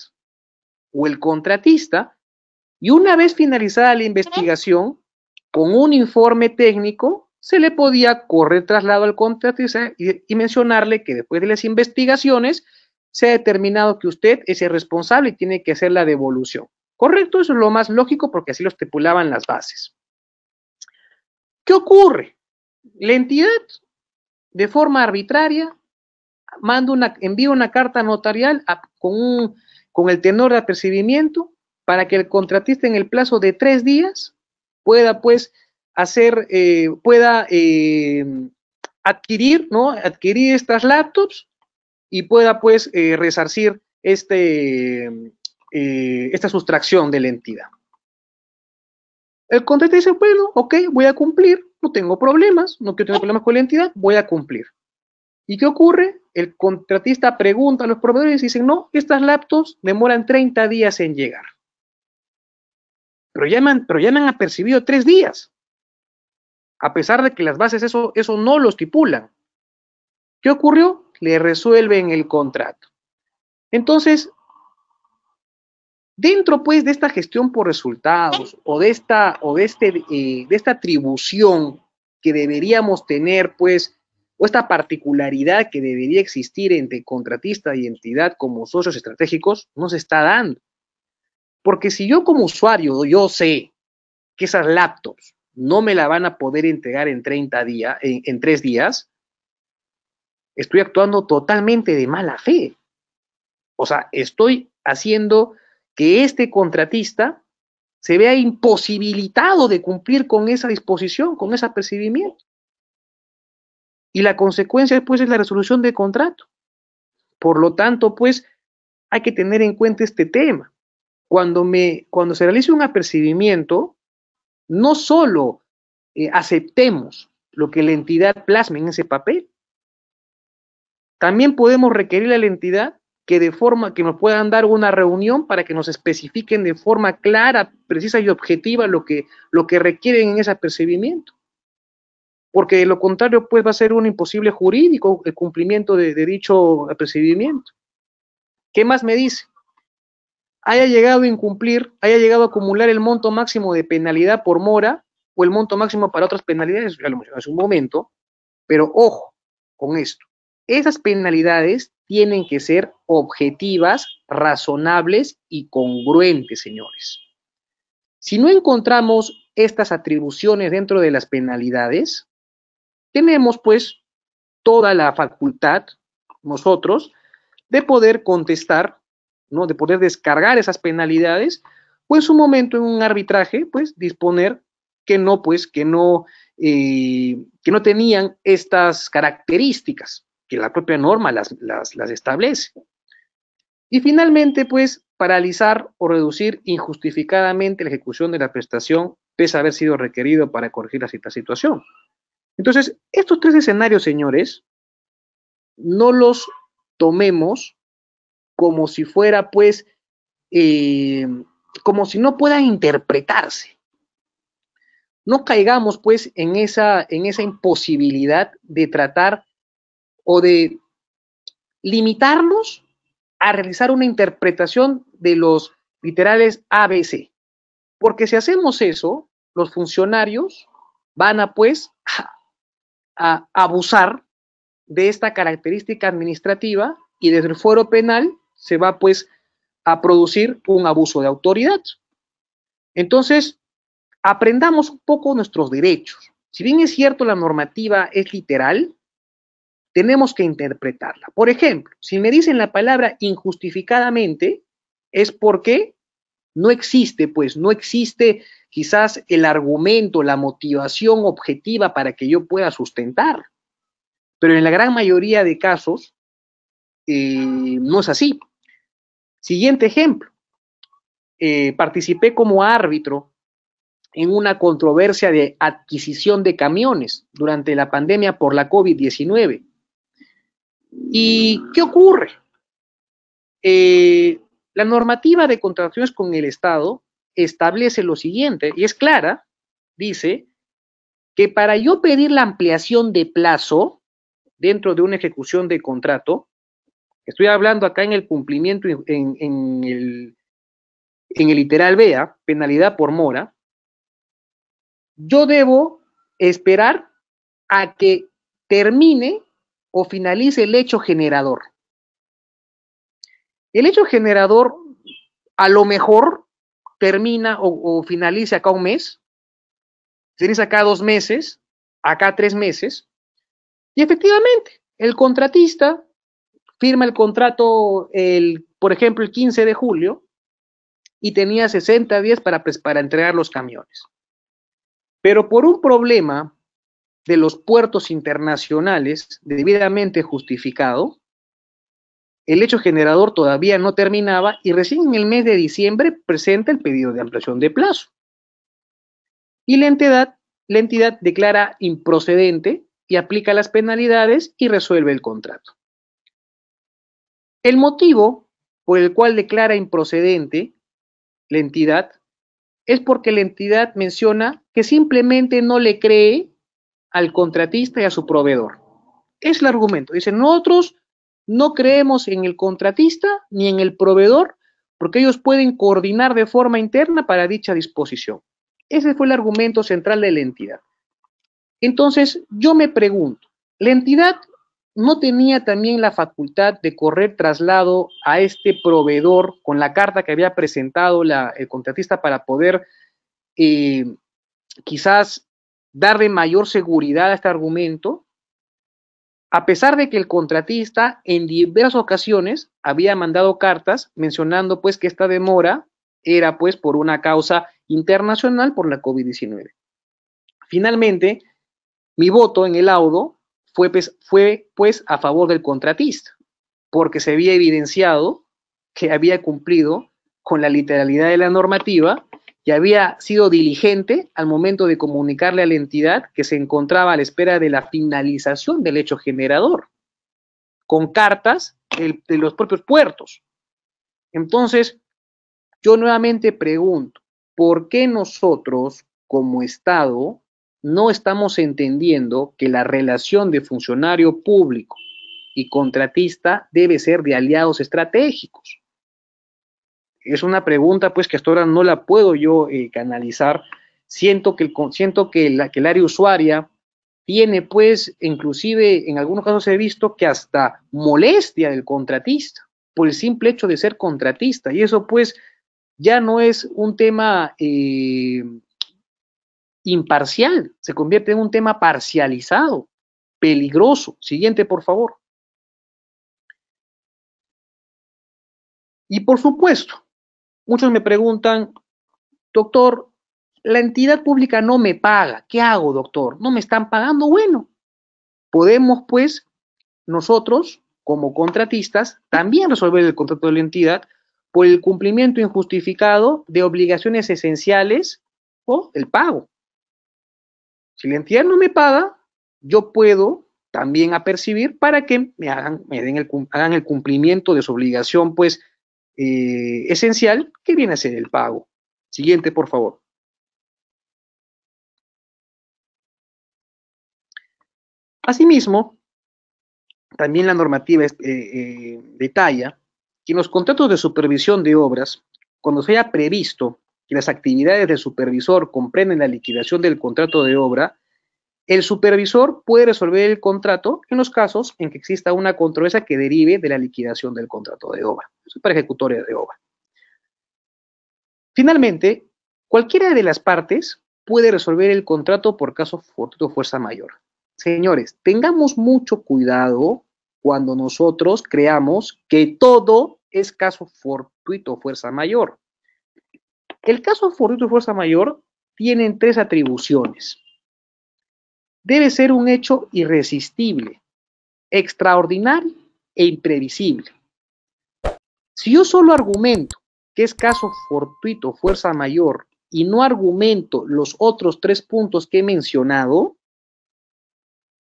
[SPEAKER 3] o el contratista, y una vez finalizada la investigación, con un informe técnico, se le podía correr traslado al contratista y mencionarle que después de las investigaciones se ha determinado que usted es el responsable y tiene que hacer la devolución. Correcto, eso es lo más lógico porque así lo estipulaban las bases. ¿Qué ocurre? La entidad, de forma arbitraria, envía una carta notarial con el tenor de apercibimiento para que el contratista en el plazo de 3 días pueda pues adquirir estas laptops y pueda pues resarcir esta sustracción de la entidad. El contratista dice, bueno, ok, voy a cumplir, no tengo problemas, no quiero tener problemas con la entidad, voy a cumplir. ¿Y qué ocurre? El contratista pregunta a los proveedores y dicen, no, estas laptops demoran 30 días en llegar. Pero ya me han apercibido 3 días, a pesar de que las bases eso no lo estipulan. ¿Qué ocurrió? Le resuelven el contrato. Entonces, dentro pues de esta gestión por resultados o de esta atribución que deberíamos tener pues, o esta particularidad que debería existir entre contratista y entidad como socios estratégicos, no se está dando. Porque si yo como usuario, yo sé que esas laptops no me la van a poder entregar en 3 días, estoy actuando totalmente de mala fe. O sea, estoy haciendo que este contratista se vea imposibilitado de cumplir con esa disposición, con ese apercibimiento. Y la consecuencia después es la resolución del contrato. Por lo tanto, pues, hay que tener en cuenta este tema. Cuando se realice un apercibimiento, no solo aceptemos lo que la entidad plasme en ese papel, también podemos requerirle a la entidad que nos puedan dar una reunión para que nos especifiquen de forma clara, precisa y objetiva lo que requieren en ese apercibimiento. Porque de lo contrario, pues va a ser un imposible jurídico el cumplimiento de dicho apercibimiento. ¿Qué más me dice? Haya llegado a incumplir, haya llegado a acumular el monto máximo de penalidad por mora o el monto máximo para otras penalidades, ya lo mencioné hace un momento, pero ojo con esto. Esas penalidades tienen que ser objetivas, razonables y congruentes, señores. Si no encontramos estas atribuciones dentro de las penalidades, tenemos pues toda la facultad, nosotros, de poder contestar, ¿no? De poder descargar esas penalidades, o en su momento en un arbitraje, pues disponer que no tenían estas características, que la propia norma las establece. Y finalmente, pues, paralizar o reducir injustificadamente la ejecución de la prestación, pese a haber sido requerido para corregir la situación. Entonces, estos 3 escenarios, señores, no los tomemos como si fuera, pues, como si no puedan interpretarse. No caigamos, pues, en esa imposibilidad de tratar o de limitarnos a realizar una interpretación de los literales ABC. Porque si hacemos eso, los funcionarios van a, pues, a abusar de esta característica administrativa y desde el fuero penal se va, pues, a producir un abuso de autoridad. Entonces, aprendamos un poco nuestros derechos. Si bien es cierto la normativa es literal, tenemos que interpretarla. Por ejemplo, si me dicen la palabra injustificadamente, es porque no existe, pues, no existe quizás el argumento, la motivación objetiva para que yo pueda sustentar. Pero en la gran mayoría de casos, no es así. Siguiente ejemplo. Participé como árbitro en una controversia de adquisición de camiones durante la pandemia por la COVID-19. ¿Y qué ocurre? La normativa de contrataciones con el Estado establece lo siguiente, y es clara, dice que para yo pedir la ampliación de plazo dentro de una ejecución de contrato, estoy hablando acá en el cumplimiento en el literal B, penalidad por mora, yo debo esperar a que termine o finalice el hecho generador. El hecho generador a lo mejor termina o finaliza acá un mes, finaliza acá 2 meses, acá 3 meses, y efectivamente el contratista firma el contrato, por ejemplo, el 15 de julio, y tenía 60 días para entregar los camiones. Pero por un problema de los puertos internacionales debidamente justificado, el hecho generador todavía no terminaba y recién en el mes de diciembre presenta el pedido de ampliación de plazo. Y la entidad declara improcedente y aplica las penalidades y resuelve el contrato. El motivo por el cual declara improcedente la entidad es porque la entidad menciona que simplemente no le cree al contratista y a su proveedor. Es el argumento. Dicen, nosotros no creemos en el contratista ni en el proveedor porque ellos pueden coordinar de forma interna para dicha disposición. Ese fue el argumento central de la entidad. Entonces, yo me pregunto, ¿la entidad no tenía también la facultad de correr traslado a este proveedor con la carta que había presentado el contratista para poder quizás darle mayor seguridad a este argumento? A pesar de que el contratista en diversas ocasiones había mandado cartas mencionando pues que esta demora era pues por una causa internacional por la COVID-19. Finalmente, mi voto en el laudo fue pues a favor del contratista, porque se había evidenciado que había cumplido con la literalidad de la normativa y había sido diligente al momento de comunicarle a la entidad que se encontraba a la espera de la finalización del hecho generador, con cartas de los propios puertos. Entonces, yo nuevamente pregunto, ¿por qué nosotros como Estado no estamos entendiendo que la relación de funcionario público y contratista debe ser de aliados estratégicos? Es una pregunta pues que hasta ahora no la puedo yo canalizar. Siento que el área usuaria tiene pues, inclusive en algunos casos he visto que hasta molestia del contratista por el simple hecho de ser contratista, y eso pues ya no es un tema imparcial, se convierte en un tema parcializado, peligroso. Siguiente, por favor. Y por supuesto, muchos me preguntan, doctor, la entidad pública no me paga, ¿qué hago, doctor? ¿No me están pagando? Bueno, podemos pues nosotros, como contratistas, también resolver el contrato de la entidad por el cumplimiento injustificado de obligaciones esenciales o el pago. Si la entidad no me paga, yo puedo también apercibir para que hagan el cumplimiento de su obligación, pues, esencial, que viene a ser el pago. Siguiente, por favor. Asimismo, también la normativa detalla que en los contratos de supervisión de obras, cuando se haya previsto que las actividades del supervisor comprenden la liquidación del contrato de obra, el supervisor puede resolver el contrato en los casos en que exista una controversia que derive de la liquidación del contrato de obra. Eso es para ejecutores de obra. Finalmente, cualquiera de las partes puede resolver el contrato por caso fortuito fuerza mayor. Señores, tengamos mucho cuidado cuando nosotros creamos que todo es caso fortuito fuerza mayor. El caso fortuito fuerza mayor tiene 3 atribuciones. Debe ser un hecho irresistible, extraordinario e imprevisible. Si yo solo argumento que es caso fortuito fuerza mayor y no argumento los otros 3 puntos que he mencionado,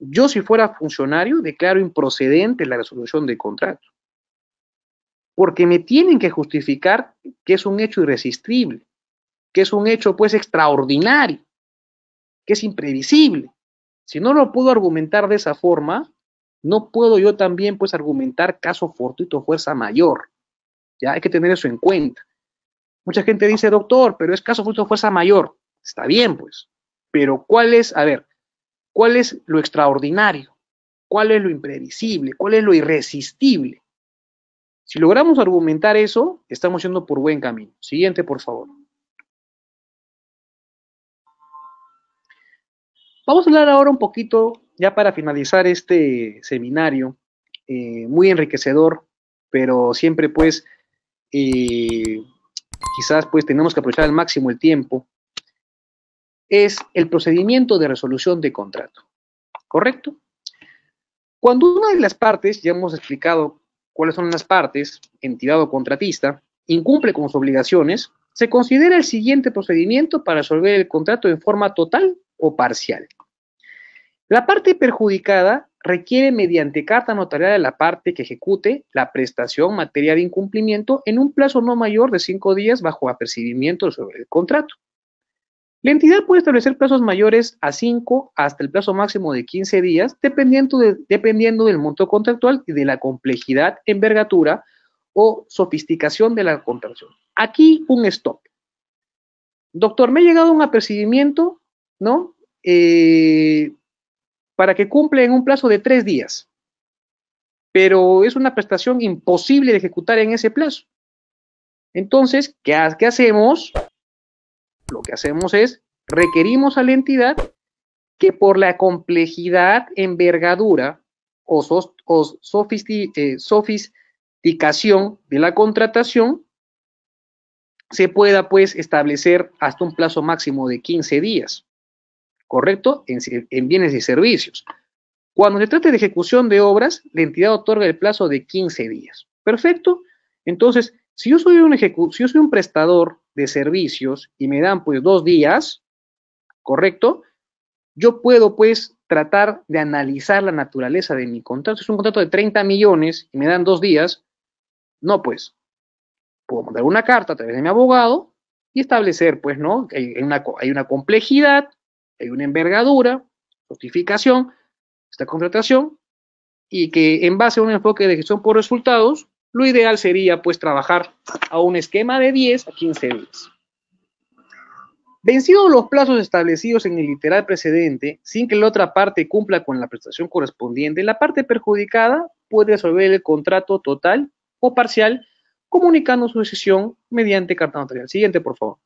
[SPEAKER 3] yo, si fuera funcionario, declaro improcedente la resolución de contrato. Porque me tienen que justificar que es un hecho irresistible, que es un hecho pues extraordinario, que es imprevisible. Si no lo puedo argumentar de esa forma, no puedo yo también pues argumentar caso fortuito fuerza mayor. Ya hay que tener eso en cuenta. Mucha gente dice, doctor, pero es caso fortuito fuerza mayor. Está bien, pues. Pero ¿cuál es, a ver, cuál es lo extraordinario? ¿Cuál es lo imprevisible? ¿Cuál es lo irresistible? Si logramos argumentar eso, estamos yendo por buen camino. Siguiente, por favor. Vamos a hablar ahora un poquito, ya para finalizar este seminario, muy enriquecedor, pero siempre pues, quizás pues tenemos que aprovechar al máximo el tiempo, es el procedimiento de resolución de contrato. ¿Correcto? Cuando una de las partes, ya hemos explicado cuáles son las partes, entidad o contratista, incumple con sus obligaciones, se considera el siguiente procedimiento para resolver el contrato en forma total o parcial. La parte perjudicada requiere mediante carta notarial a la parte que ejecute la prestación materia de incumplimiento en un plazo no mayor de 5 días bajo apercibimiento sobre el contrato. La entidad puede establecer plazos mayores a 5 hasta el plazo máximo de 15 días, dependiendo del monto contractual y de la complejidad, envergadura o sofisticación de la contratación. Aquí un stop. Doctor, me ha llegado un apercibimiento, ¿no? Para que cumpla en un plazo de 3 días. Pero es una prestación imposible de ejecutar en ese plazo. Entonces, ¿qué hacemos? Lo que hacemos es, requerimos a la entidad que por la complejidad, envergadura o sofisticación de la contratación, se pueda pues establecer hasta un plazo máximo de 15 días, ¿correcto? En bienes y servicios. Cuando se trate de ejecución de obras, la entidad otorga el plazo de 15 días. Perfecto. Entonces, si yo soy un prestador de servicios y me dan pues 2 días, ¿correcto? Yo puedo pues tratar de analizar la naturaleza de mi contrato. Si es un contrato de 30 millones y me dan 2 días, no pues, puedo mandar una carta a través de mi abogado y establecer pues, ¿no? Hay una complejidad, hay una envergadura, justificación, esta contratación, y que en base a un enfoque de gestión por resultados, lo ideal sería pues trabajar a un esquema de 10 a 15 días. Vencidos los plazos establecidos en el literal precedente, sin que la otra parte cumpla con la prestación correspondiente, la parte perjudicada puede resolver el contrato total o parcial, comunicando su decisión mediante carta notarial. Siguiente, por favor.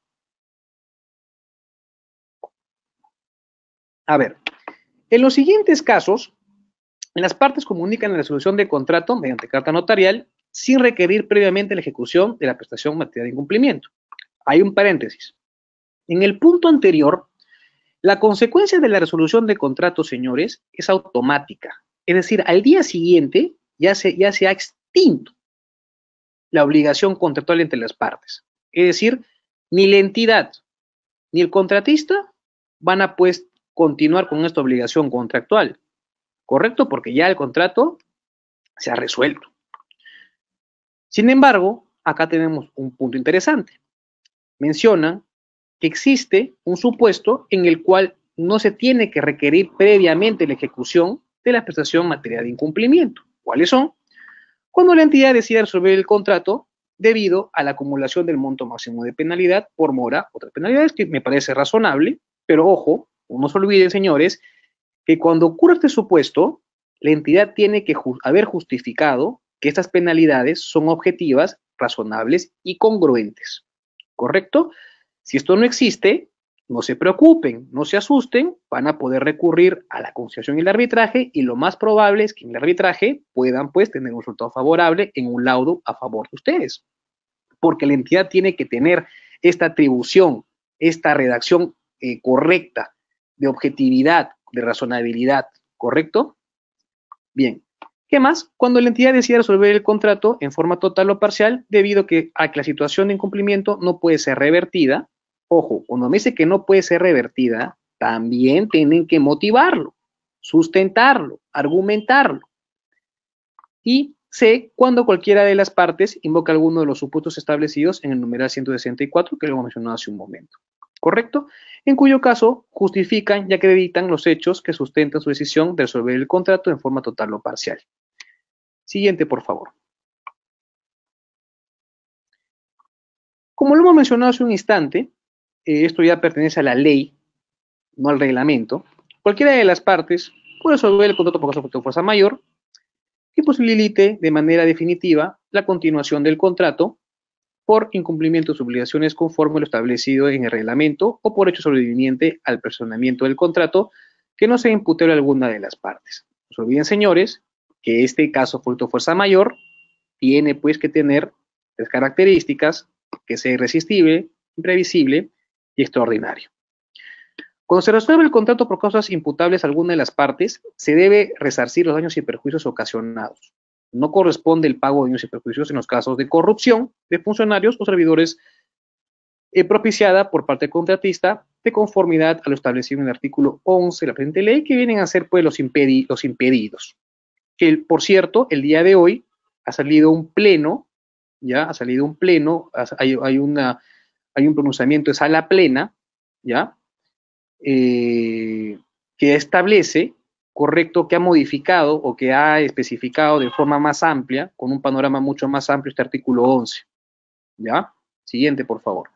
[SPEAKER 3] A ver, en los siguientes casos, las partes comunican la resolución de contrato mediante carta notarial sin requerir previamente la ejecución de la prestación materia de incumplimiento. Hay un paréntesis. En el punto anterior, la consecuencia de la resolución de contrato, señores, es automática. Es decir, al día siguiente ya se ha extinto la obligación contractual entre las partes. Es decir, ni la entidad ni el contratista van a pues continuar con esta obligación contractual. ¿Correcto? Porque ya el contrato se ha resuelto. Sin embargo, acá tenemos un punto interesante. Mencionan que existe un supuesto en el cual no se tiene que requerir previamente la ejecución de la prestación material de incumplimiento. ¿Cuáles son? Cuando la entidad decida resolver el contrato debido a la acumulación del monto máximo de penalidad por mora, otras penalidades, que me parece razonable, pero ojo, no se olviden, señores, que cuando ocurre este supuesto, la entidad tiene que haber justificado que estas penalidades son objetivas, razonables y congruentes. ¿Correcto? Si esto no existe, no se preocupen, no se asusten, van a poder recurrir a la conciliación y el arbitraje, y lo más probable es que en el arbitraje puedan pues tener un resultado favorable en un laudo a favor de ustedes. Porque la entidad tiene que tener esta atribución, esta redacción correcta, de objetividad, de razonabilidad, ¿correcto? Bien. ¿Qué más? Cuando la entidad decida resolver el contrato en forma total o parcial, debido a que la situación de incumplimiento no puede ser revertida. Ojo, cuando me dice que no puede ser revertida, también tienen que motivarlo, sustentarlo, argumentarlo. Y C, cuando cualquiera de las partes invoca alguno de los supuestos establecidos en el numeral 164, que lo hemos mencionado hace un momento. ¿Correcto? En cuyo caso justifican y acreditan los hechos que sustentan su decisión de resolver el contrato en forma total o parcial. Siguiente, por favor. Como lo hemos mencionado hace un instante, esto ya pertenece a la ley, no al reglamento. Cualquiera de las partes puede resolver el contrato por causa de fuerza mayor que posibilite de manera definitiva la continuación del contrato por incumplimiento de sus obligaciones conforme lo establecido en el reglamento o por hecho sobreviviente al personamiento del contrato que no sea imputable a alguna de las partes. No se olviden, señores, que este caso fruto de fuerza mayor tiene pues que tener tres características: que sea irresistible, imprevisible y extraordinario. Cuando se resuelve el contrato por causas imputables a alguna de las partes, se debe resarcir los daños y perjuicios ocasionados. No corresponde el pago de daños y perjuicios en los casos de corrupción de funcionarios o servidores propiciada por parte del contratista de conformidad a lo establecido en el artículo 11 de la presente ley, que vienen a ser pues los impedidos. Que, por cierto, el día de hoy ha salido un pleno, ya ha salido un pleno, hay un pronunciamiento de sala plena, ya, que establece, correcto, que ha modificado o que ha especificado de forma más amplia, con un panorama mucho más amplio, este artículo 11. ¿Ya? Siguiente, por favor.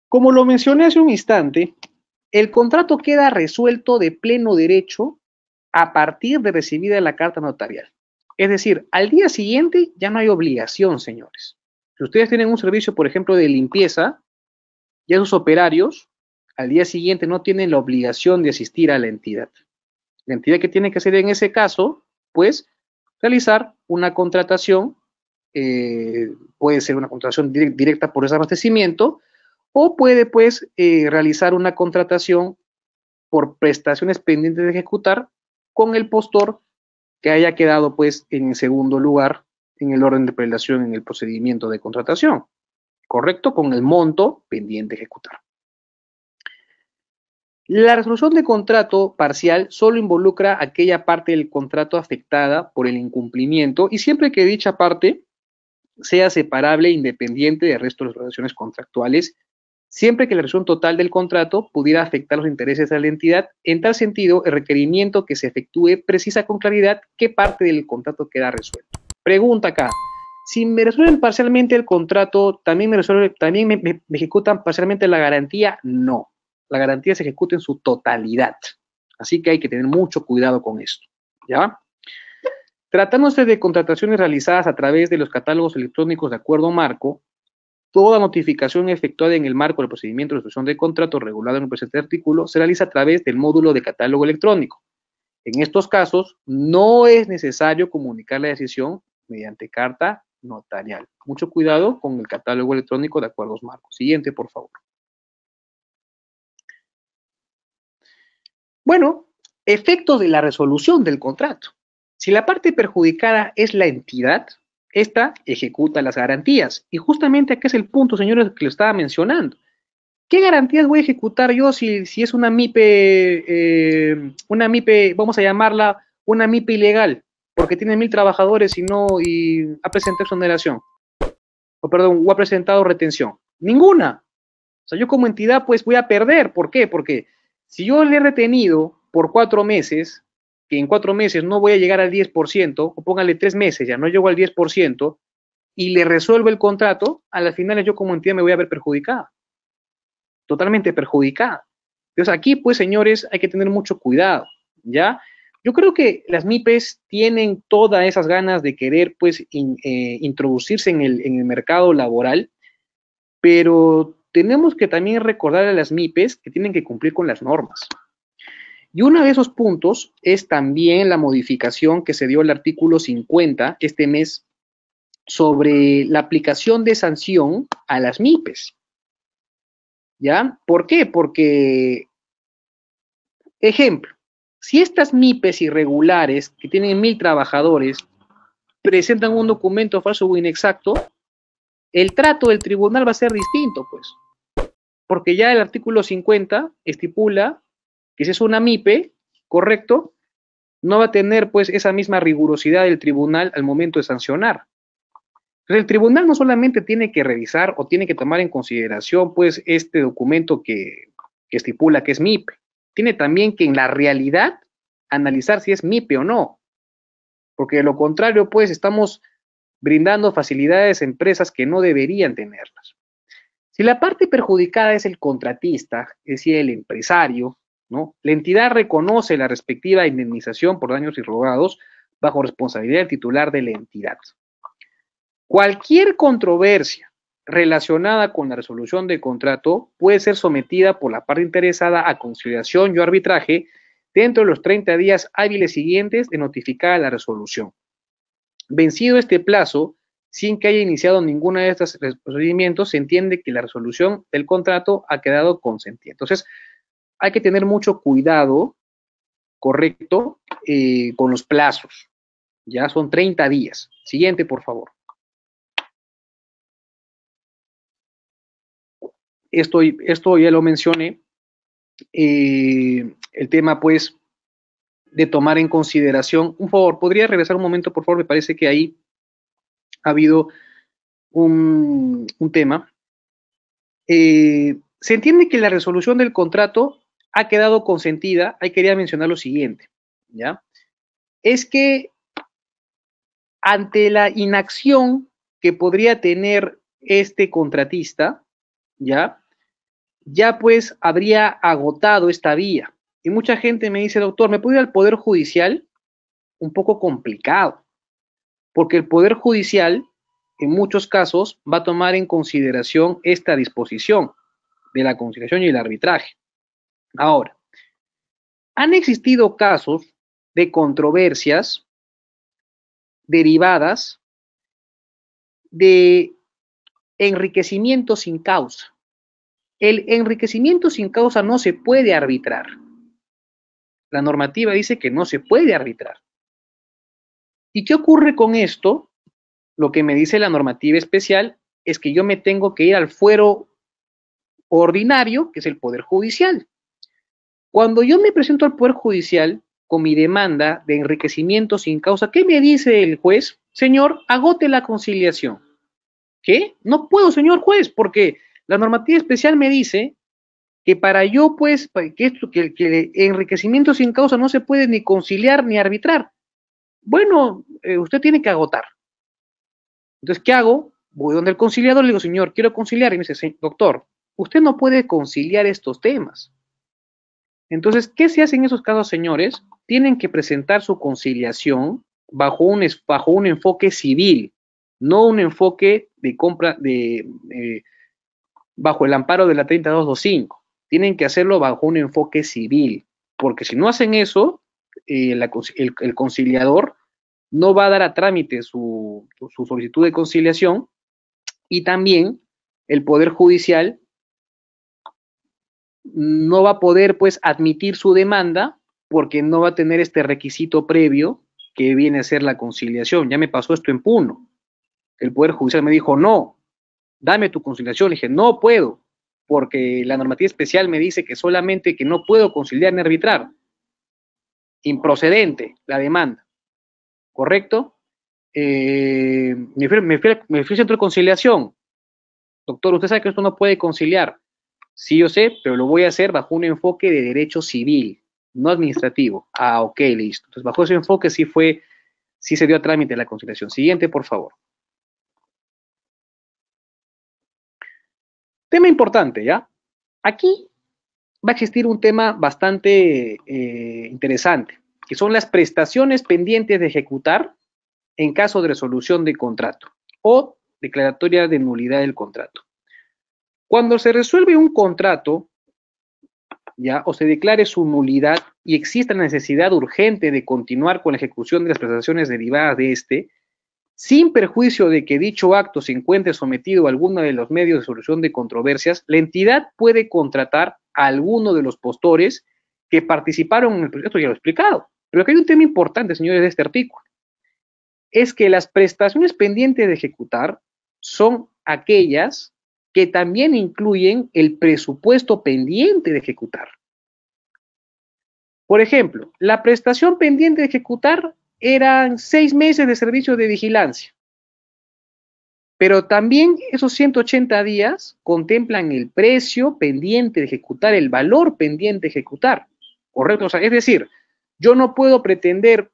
[SPEAKER 3] Como lo mencioné hace un instante, el contrato queda resuelto de pleno derecho a partir de recibida la carta notarial. Es decir, al día siguiente ya no hay obligación, señores. Si ustedes tienen un servicio, por ejemplo, de limpieza, ya sus operarios al día siguiente no tienen la obligación de asistir a la entidad. La entidad que tiene que hacer en ese caso, pues, realizar una contratación, puede ser una contratación directa por desabastecimiento, o puede, pues, realizar una contratación por prestaciones pendientes de ejecutar con el postor que haya quedado, pues, en segundo lugar en el orden de prelación en el procedimiento de contratación. ¿Correcto? Con el monto pendiente de ejecutar. La resolución de contrato parcial solo involucra aquella parte del contrato afectada por el incumplimiento y siempre que dicha parte sea separable e independiente del resto de las relaciones contractuales, siempre que la resolución total del contrato pudiera afectar los intereses de la entidad. En tal sentido, el requerimiento que se efectúe precisa con claridad qué parte del contrato queda resuelto. Pregunta acá: si me resuelven parcialmente el contrato, ¿también me ejecutan parcialmente la garantía? No. La garantía se ejecuta en su totalidad. Así que hay que tener mucho cuidado con esto. ¿Ya? Tratándose de contrataciones realizadas a través de los catálogos electrónicos de acuerdo marco, toda notificación efectuada en el marco del procedimiento de resolución de contrato regulado en el presente artículo se realiza a través del módulo de catálogo electrónico. En estos casos, no es necesario comunicar la decisión mediante carta notarial. Mucho cuidado con el catálogo electrónico de acuerdos marcos. Siguiente, por favor. Bueno, efectos de la resolución del contrato. Si la parte perjudicada es la entidad, esta ejecuta las garantías. Y justamente aquí es el punto, señores, que lo estaba mencionando. ¿Qué garantías voy a ejecutar yo si es una MIPE, vamos a llamarla una MIPE ilegal? porque tiene 1000 trabajadores y ha presentado exoneración, o ha presentado retención? Ninguna. O sea, yo como entidad pues voy a perder. ¿Por qué? Porque si yo le he retenido por 4 meses, que en 4 meses no voy a llegar al 10%, o póngale 3 meses, ya no llego al 10%, y le resuelvo el contrato, a las finales yo como entidad me voy a ver perjudicada. Totalmente perjudicada. Entonces aquí, pues, señores, hay que tener mucho cuidado, ¿ya? Yo creo que las MIPES tienen todas esas ganas de querer, pues, introducirse en el mercado laboral, pero tenemos que también recordar a las MIPES que tienen que cumplir con las normas. Y uno de esos puntos es también la modificación que se dio al artículo 50 este mes sobre la aplicación de sanción a las MIPES. ¿Ya? ¿Por qué? Porque, ejemplo, si estas MIPES irregulares que tienen 1000 trabajadores presentan un documento falso o inexacto, el trato del tribunal va a ser distinto, pues. Porque ya el artículo 50 estipula que si es una MIPE, correcto, no va a tener pues esa misma rigurosidad del tribunal al momento de sancionar. Entonces, el tribunal no solamente tiene que revisar o tiene que tomar en consideración pues este documento que estipula que es MIPE, tiene también que en la realidad analizar si es MIPE o no, porque de lo contrario pues estamos brindando facilidades a empresas que no deberían tenerlas. Si la parte perjudicada es el contratista, es decir, el empresario, ¿no? La entidad reconoce la respectiva indemnización por daños irrogados bajo responsabilidad del titular de la entidad. Cualquier controversia relacionada con la resolución del contrato puede ser sometida por la parte interesada a conciliación y arbitraje dentro de los 30 días hábiles siguientes de notificada la resolución. Vencido este plazo, sin que haya iniciado ninguno de estos procedimientos, se entiende que la resolución del contrato ha quedado consentida. Entonces, hay que tener mucho cuidado, correcto, con los plazos. Ya son 30 días. Siguiente, por favor. Esto ya lo mencioné. El tema, pues, de tomar en consideración. Un favor, ¿podría regresar un momento, por favor? Me parece que ahí ha habido un tema. Se entiende que la resolución del contrato ha quedado consentida. Ahí quería mencionar lo siguiente, ¿ya? Es que ante la inacción que podría tener este contratista, ¿ya? Ya pues habría agotado esta vía. Y mucha gente me dice, doctor, ¿me puedo ir al Poder Judicial? Un poco complicado, porque el Poder Judicial en muchos casos va a tomar en consideración esta disposición de la conciliación y el arbitraje. Ahora, han existido casos de controversias derivadas de enriquecimiento sin causa. El enriquecimiento sin causa no se puede arbitrar. La normativa dice que no se puede arbitrar. ¿Y qué ocurre con esto? Lo que me dice la normativa especial es que yo me tengo que ir al fuero ordinario, que es el Poder Judicial. Cuando yo me presento al Poder Judicial con mi demanda de enriquecimiento sin causa, ¿qué me dice el juez? Señor, agote la conciliación. ¿Qué? No puedo, señor juez, porque la normativa especial me dice que para yo, pues, que el enriquecimiento sin causa no se puede ni conciliar ni arbitrar. Bueno, usted tiene que agotar. Entonces, ¿qué hago? Voy donde el conciliador, le digo, señor, quiero conciliar. Y me dice, doctor, usted no puede conciliar estos temas. Entonces, ¿qué se hace en esos casos, señores? Tienen que presentar su conciliación bajo un enfoque civil, no un enfoque de compra bajo el amparo de la 3225. Tienen que hacerlo bajo un enfoque civil, porque si no hacen eso, el conciliador no va a dar a trámite su solicitud de conciliación y también el Poder Judicial no va a poder pues admitir su demanda porque no va a tener este requisito previo que viene a ser la conciliación. Ya me pasó esto en Puno. El Poder Judicial me dijo, no, dame tu conciliación. Le dije, no puedo, porque la normativa especial me dice que solamente que no puedo conciliar ni arbitrar. Improcedente la demanda. ¿correcto? Me fui al centro de conciliación. Doctor, usted sabe que esto no puede conciliar. Sí, yo sé, pero lo voy a hacer bajo un enfoque de derecho civil, no administrativo. Ah, ok, listo. Entonces, bajo ese enfoque sí se dio a trámite la conciliación. Siguiente, por favor. Tema importante, ¿ya? Aquí va a existir un tema bastante interesante, que son las prestaciones pendientes de ejecutar en caso de resolución de contrato o declaratoria de nulidad del contrato. Cuando se resuelve un contrato, ya, o se declare su nulidad y exista la necesidad urgente de continuar con la ejecución de las prestaciones derivadas de este, sin perjuicio de que dicho acto se encuentre sometido a alguno de los medios de solución de controversias, la entidad puede contratar a alguno de los postores que participaron en el proyecto, ya lo he explicado. Pero aquí hay un tema importante, señores, de este artículo. Es que las prestaciones pendientes de ejecutar son aquellas que también incluyen el presupuesto pendiente de ejecutar. Por ejemplo, la prestación pendiente de ejecutar eran 6 meses de servicio de vigilancia. Pero también esos 180 días contemplan el precio pendiente de ejecutar, el valor pendiente de ejecutar. ¿Correcto? O sea, es decir, yo no puedo pretender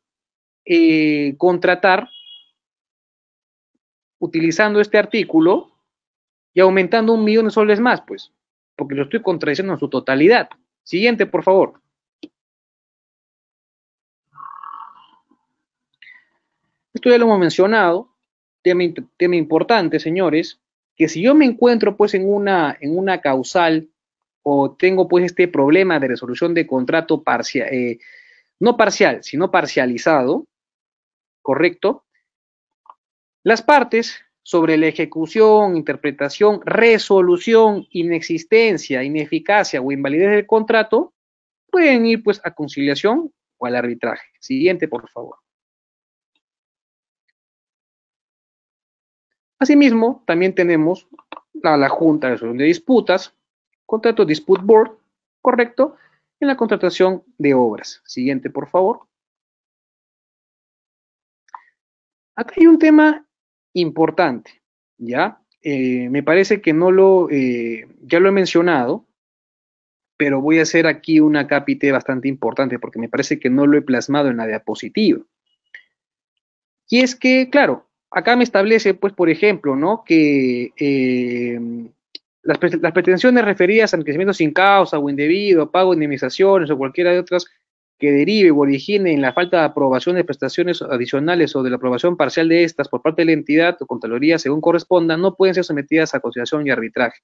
[SPEAKER 3] contratar utilizando este artículo y aumentando 1 millón de soles más, pues, porque lo estoy contradiciendo en su totalidad. Siguiente, por favor. Esto ya lo hemos mencionado, tema importante, señores, que si yo me encuentro pues en una causal o tengo pues este problema de resolución de contrato parcial, no parcial, sino parcializado, ¿correcto? Las partes sobre la ejecución, interpretación, resolución, inexistencia, ineficacia o invalidez del contrato pueden ir pues a conciliación o al arbitraje. Siguiente, por favor. Asimismo, también tenemos la Junta de Resolución de Disputas, Contrato Dispute Board, correcto, en la contratación de obras. Siguiente, por favor. Acá hay un tema importante, ¿ya? Me parece que ya lo he mencionado, pero voy a hacer aquí un acápite bastante importante porque me parece que no lo he plasmado en la diapositiva. Y es que, claro, acá me establece, pues, por ejemplo, ¿no? Que las pretensiones referidas a enriquecimiento sin causa o indebido, pago de indemnizaciones o cualquiera de otras que derive o origine en la falta de aprobación de prestaciones adicionales o de la aprobación parcial de estas por parte de la entidad o Contraloría según corresponda, no pueden ser sometidas a conciliación y arbitraje.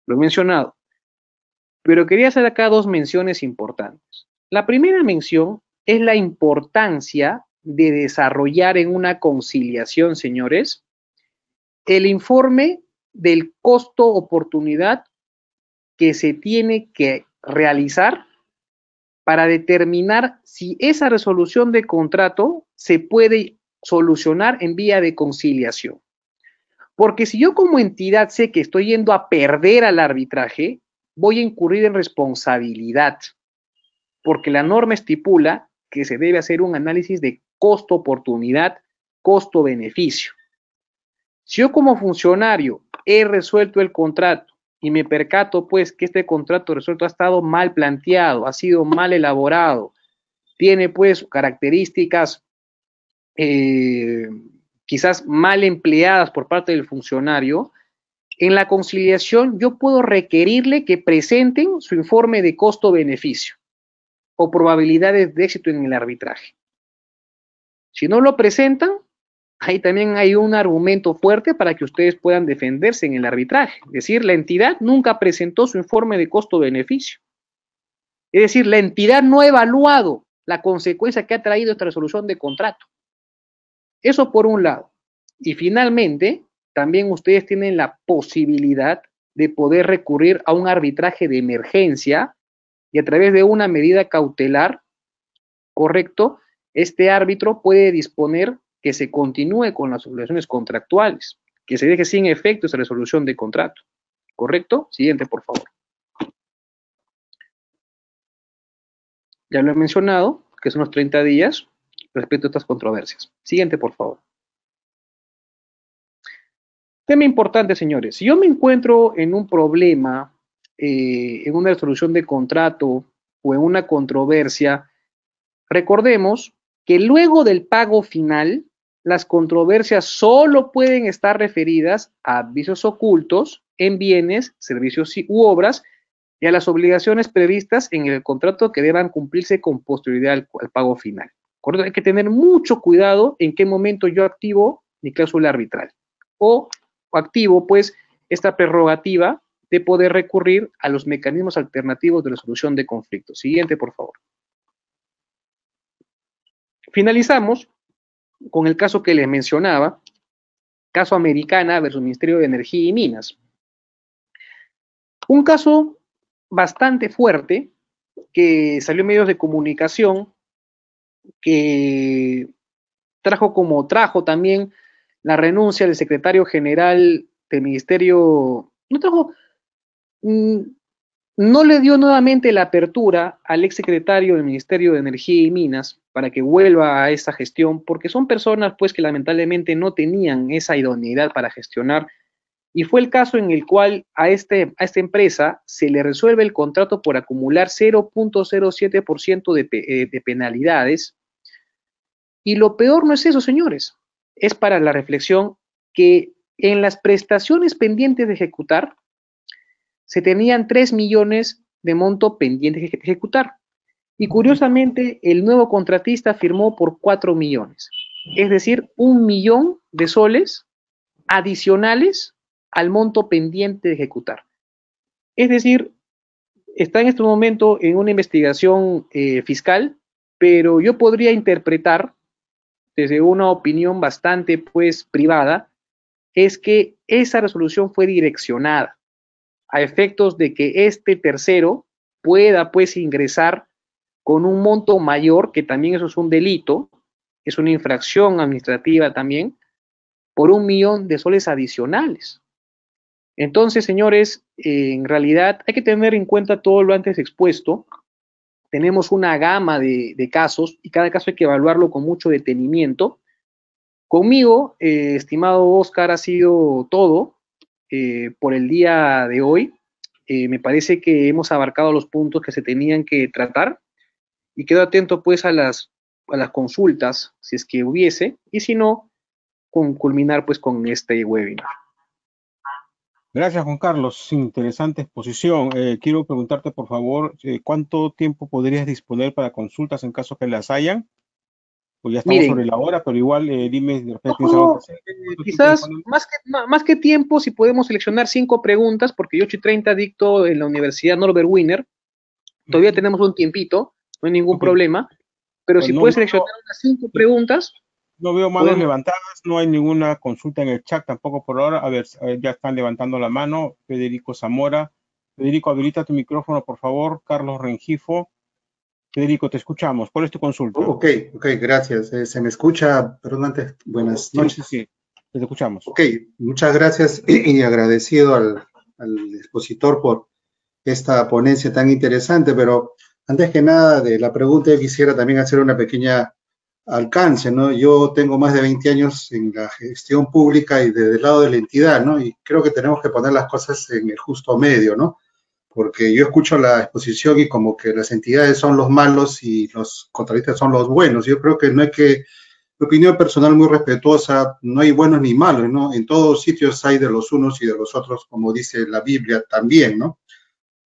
[SPEAKER 3] Lo he mencionado. Pero quería hacer acá 2 menciones importantes. La primera mención es la importancia de desarrollar en una conciliación, señores, el informe del costo-oportunidad que se tiene que realizar para determinar si esa resolución de contrato se puede solucionar en vía de conciliación. Porque si yo como entidad sé que estoy yendo a perder al arbitraje, voy a incurrir en responsabilidad, porque la norma estipula que se debe hacer un análisis de costo-oportunidad, costo-beneficio. Si yo como funcionario he resuelto el contrato y me percato pues que este contrato resuelto ha estado mal planteado, ha sido mal elaborado, tiene pues características quizás mal empleadas por parte del funcionario, en la conciliación yo puedo requerirle que presenten su informe de costo-beneficio o probabilidades de éxito en el arbitraje. Si no lo presentan, ahí también hay un argumento fuerte para que ustedes puedan defenderse en el arbitraje. Es decir, la entidad nunca presentó su informe de costo-beneficio. Es decir, la entidad no ha evaluado la consecuencia que ha traído esta resolución de contrato. Eso por un lado. Y finalmente, también ustedes tienen la posibilidad de poder recurrir a un arbitraje de emergencia y a través de una medida cautelar, correcto, este árbitro puede disponer que se continúe con las obligaciones contractuales, que se deje sin efecto esa resolución de contrato. ¿Correcto? Siguiente, por favor. Ya lo he mencionado, que son los 30 días, respecto a estas controversias. Siguiente, por favor. Tema importante, señores. Si yo me encuentro en un problema, en una resolución de contrato o en una controversia, recordemos que luego del pago final, las controversias solo pueden estar referidas a avisos ocultos en bienes, servicios u obras y a las obligaciones previstas en el contrato que deban cumplirse con posterioridad al pago final. ¿Correcto? Hay que tener mucho cuidado en qué momento yo activo mi cláusula arbitral o activo, pues, esta prerrogativa de poder recurrir a los mecanismos alternativos de resolución de conflictos. Siguiente, por favor. Finalizamos con el caso que les mencionaba, caso Americana versus Ministerio de Energía y Minas. Un caso bastante fuerte que salió en medios de comunicación, que trajo también la renuncia del secretario general del Ministerio, no le dio nuevamente la apertura al exsecretario del Ministerio de Energía y Minas para que vuelva a esa gestión, porque son personas pues que lamentablemente no tenían esa idoneidad para gestionar, y fue el caso en el cual a esta empresa se le resuelve el contrato por acumular 0.07% de penalidades, y lo peor no es eso, señores, es para la reflexión que en las prestaciones pendientes de ejecutar, se tenían 3 millones de monto pendientes de ejecutar. Y curiosamente, el nuevo contratista firmó por 4 millones. Es decir, 1 millón de soles adicionales al monto pendiente de ejecutar. Es decir, está en este momento en una investigación fiscal, pero yo podría interpretar, desde una opinión bastante pues privada, es que esa resolución fue direccionada a efectos de que este tercero pueda pues ingresar con un monto mayor, que también eso es un delito, es una infracción administrativa también, por 1 millón de soles adicionales. Entonces, señores, en realidad hay que tener en cuenta todo lo antes expuesto. Tenemos una gama de casos y cada caso hay que evaluarlo con mucho detenimiento. Conmigo, estimado Oscar, ha sido todo por el día de hoy. Me parece que hemos abarcado los puntos que se tenían que tratar y quedo atento pues a las consultas, si es que hubiese, y si no, culminar pues con este webinar.
[SPEAKER 1] Gracias, Juan Carlos. Interesante exposición. Quiero preguntarte, por favor, ¿cuánto tiempo podrías disponer para consultas en caso que las hayan? Pues ya estamos sobre la hora, pero igual dime de repente.
[SPEAKER 3] Quizás más que tiempo, si podemos seleccionar 5 preguntas, porque yo 8:30 dicto en la Universidad Norbert Wiener. Todavía tenemos un tiempito, no hay ningún problema, pero si puedes seleccionar unas 5 preguntas.
[SPEAKER 1] No veo manos levantadas, no hay ninguna consulta en el chat tampoco por ahora. A ver, ya están levantando la mano. Federico Zamora. Federico, habilita tu micrófono, por favor. Carlos Rengifo. Federico, te escuchamos. ¿Cuál es tu consulta?
[SPEAKER 4] Ok, gracias. ¿Se me escucha? Perdón, antes, buenas noches.
[SPEAKER 1] Sí, te escuchamos.
[SPEAKER 4] Ok, muchas gracias y agradecido al expositor por esta ponencia tan interesante, pero antes que nada de la pregunta yo quisiera también hacer una pequeña alcance, ¿no? Yo tengo más de 20 años en la gestión pública y desde el lado de la entidad, ¿no? Y creo que tenemos que poner las cosas en el justo medio, ¿no? Porque yo escucho la exposición y como que las entidades son los malos y los contratistas son los buenos. Yo creo que no hay que, mi opinión personal muy respetuosa, no hay buenos ni malos, ¿no? En todos sitios hay de los unos y de los otros, como dice la Biblia también, ¿no?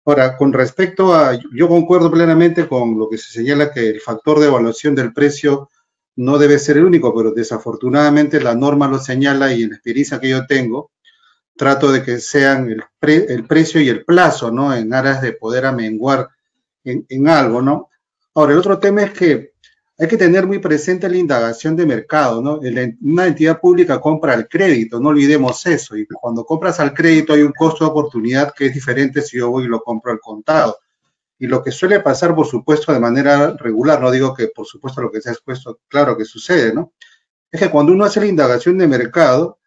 [SPEAKER 4] Ahora, con respecto a, yo concuerdo plenamente con lo que se señala que el factor de evaluación del precio no debe ser el único, pero desafortunadamente la norma lo señala y en la experiencia que yo tengo, trato de que sean el precio y el plazo, ¿no? En aras de poder amenguar en algo, ¿no? Ahora, el otro tema es que hay que tener muy presente la indagación de mercado, ¿no? Una entidad pública compra al crédito, no olvidemos eso, y cuando compras al crédito hay un costo de oportunidad que es diferente si yo voy y lo compro al contado. Y lo que suele pasar, por supuesto, de manera regular, no digo que por supuesto lo que se ha expuesto, claro que sucede, ¿no? Es que cuando uno hace la indagación de mercado,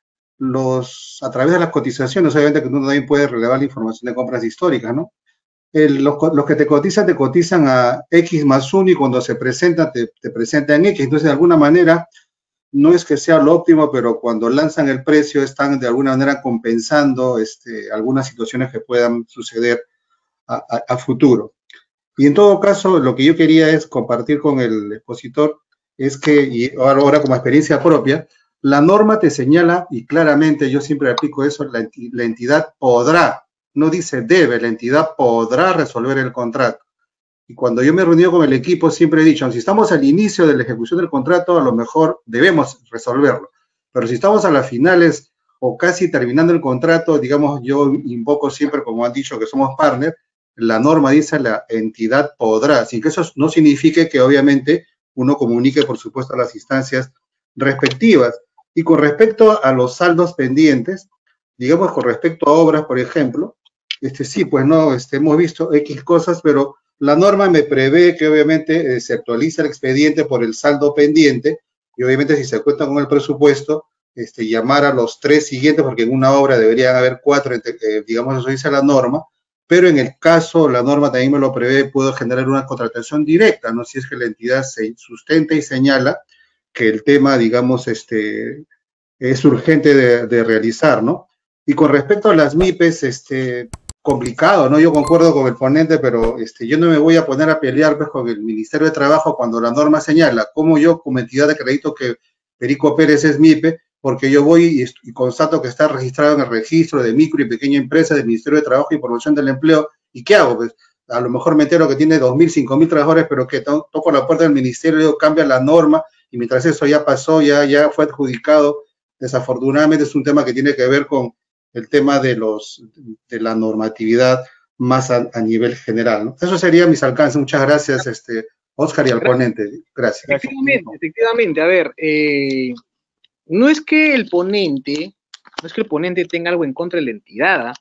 [SPEAKER 4] a través de las cotizaciones, obviamente que uno también puede relevar la información de compras históricas, ¿no? los que te cotizan a X más 1 y cuando se presentan, te presentan X. Entonces, de alguna manera, no es que sea lo óptimo, pero cuando lanzan el precio están de alguna manera compensando algunas situaciones que puedan suceder a futuro. Y en todo caso, lo que yo quería es compartir con el expositor, es que, y ahora como experiencia propia, la norma te señala, y claramente yo siempre aplico eso, la entidad podrá, no dice debe, la entidad podrá resolver el contrato. Y cuando yo me he reunido con el equipo, siempre he dicho, si estamos al inicio de la ejecución del contrato, a lo mejor debemos resolverlo. Pero si estamos a las finales o casi terminando el contrato, digamos, yo invoco siempre, como han dicho, que somos partners, la norma dice la entidad podrá, sin que eso no signifique que obviamente uno comunique, por supuesto, a las instancias respectivas. Y con respecto a los saldos pendientes, digamos, con respecto a obras, por ejemplo, sí, pues no, hemos visto X cosas, pero la norma me prevé que obviamente se actualiza el expediente por el saldo pendiente y obviamente si se cuenta con el presupuesto, llamar a los 3 siguientes, porque en una obra deberían haber 4, digamos, eso dice la norma, pero en el caso, la norma también me lo prevé, puedo generar una contratación directa, ¿no? Si es que la entidad se sustenta y señala que el tema, digamos, es urgente de realizar, ¿no? Y con respecto a las MIPES, complicado, ¿no? Yo concuerdo con el ponente, pero yo no me voy a poner a pelear pues, con el Ministerio de Trabajo cuando la norma señala como yo, como entidad de crédito, que Perico Pérez es MIPE, porque yo voy y constato que está registrado en el registro de micro y pequeña empresa del Ministerio de Trabajo y Promoción del Empleo. ¿Y qué hago? Pues a lo mejor me entero que tiene 2.000, 5.000 trabajadores, pero que toco la puerta del ministerio, cambia la norma, y mientras eso ya pasó, ya fue adjudicado. Desafortunadamente es un tema que tiene que ver con el tema de la normatividad más a nivel general, ¿no? Eso sería mis alcances. Muchas gracias, Oscar, y al ponente. Gracias.
[SPEAKER 3] Efectivamente. A ver, no es que el ponente tenga algo en contra de la entidad.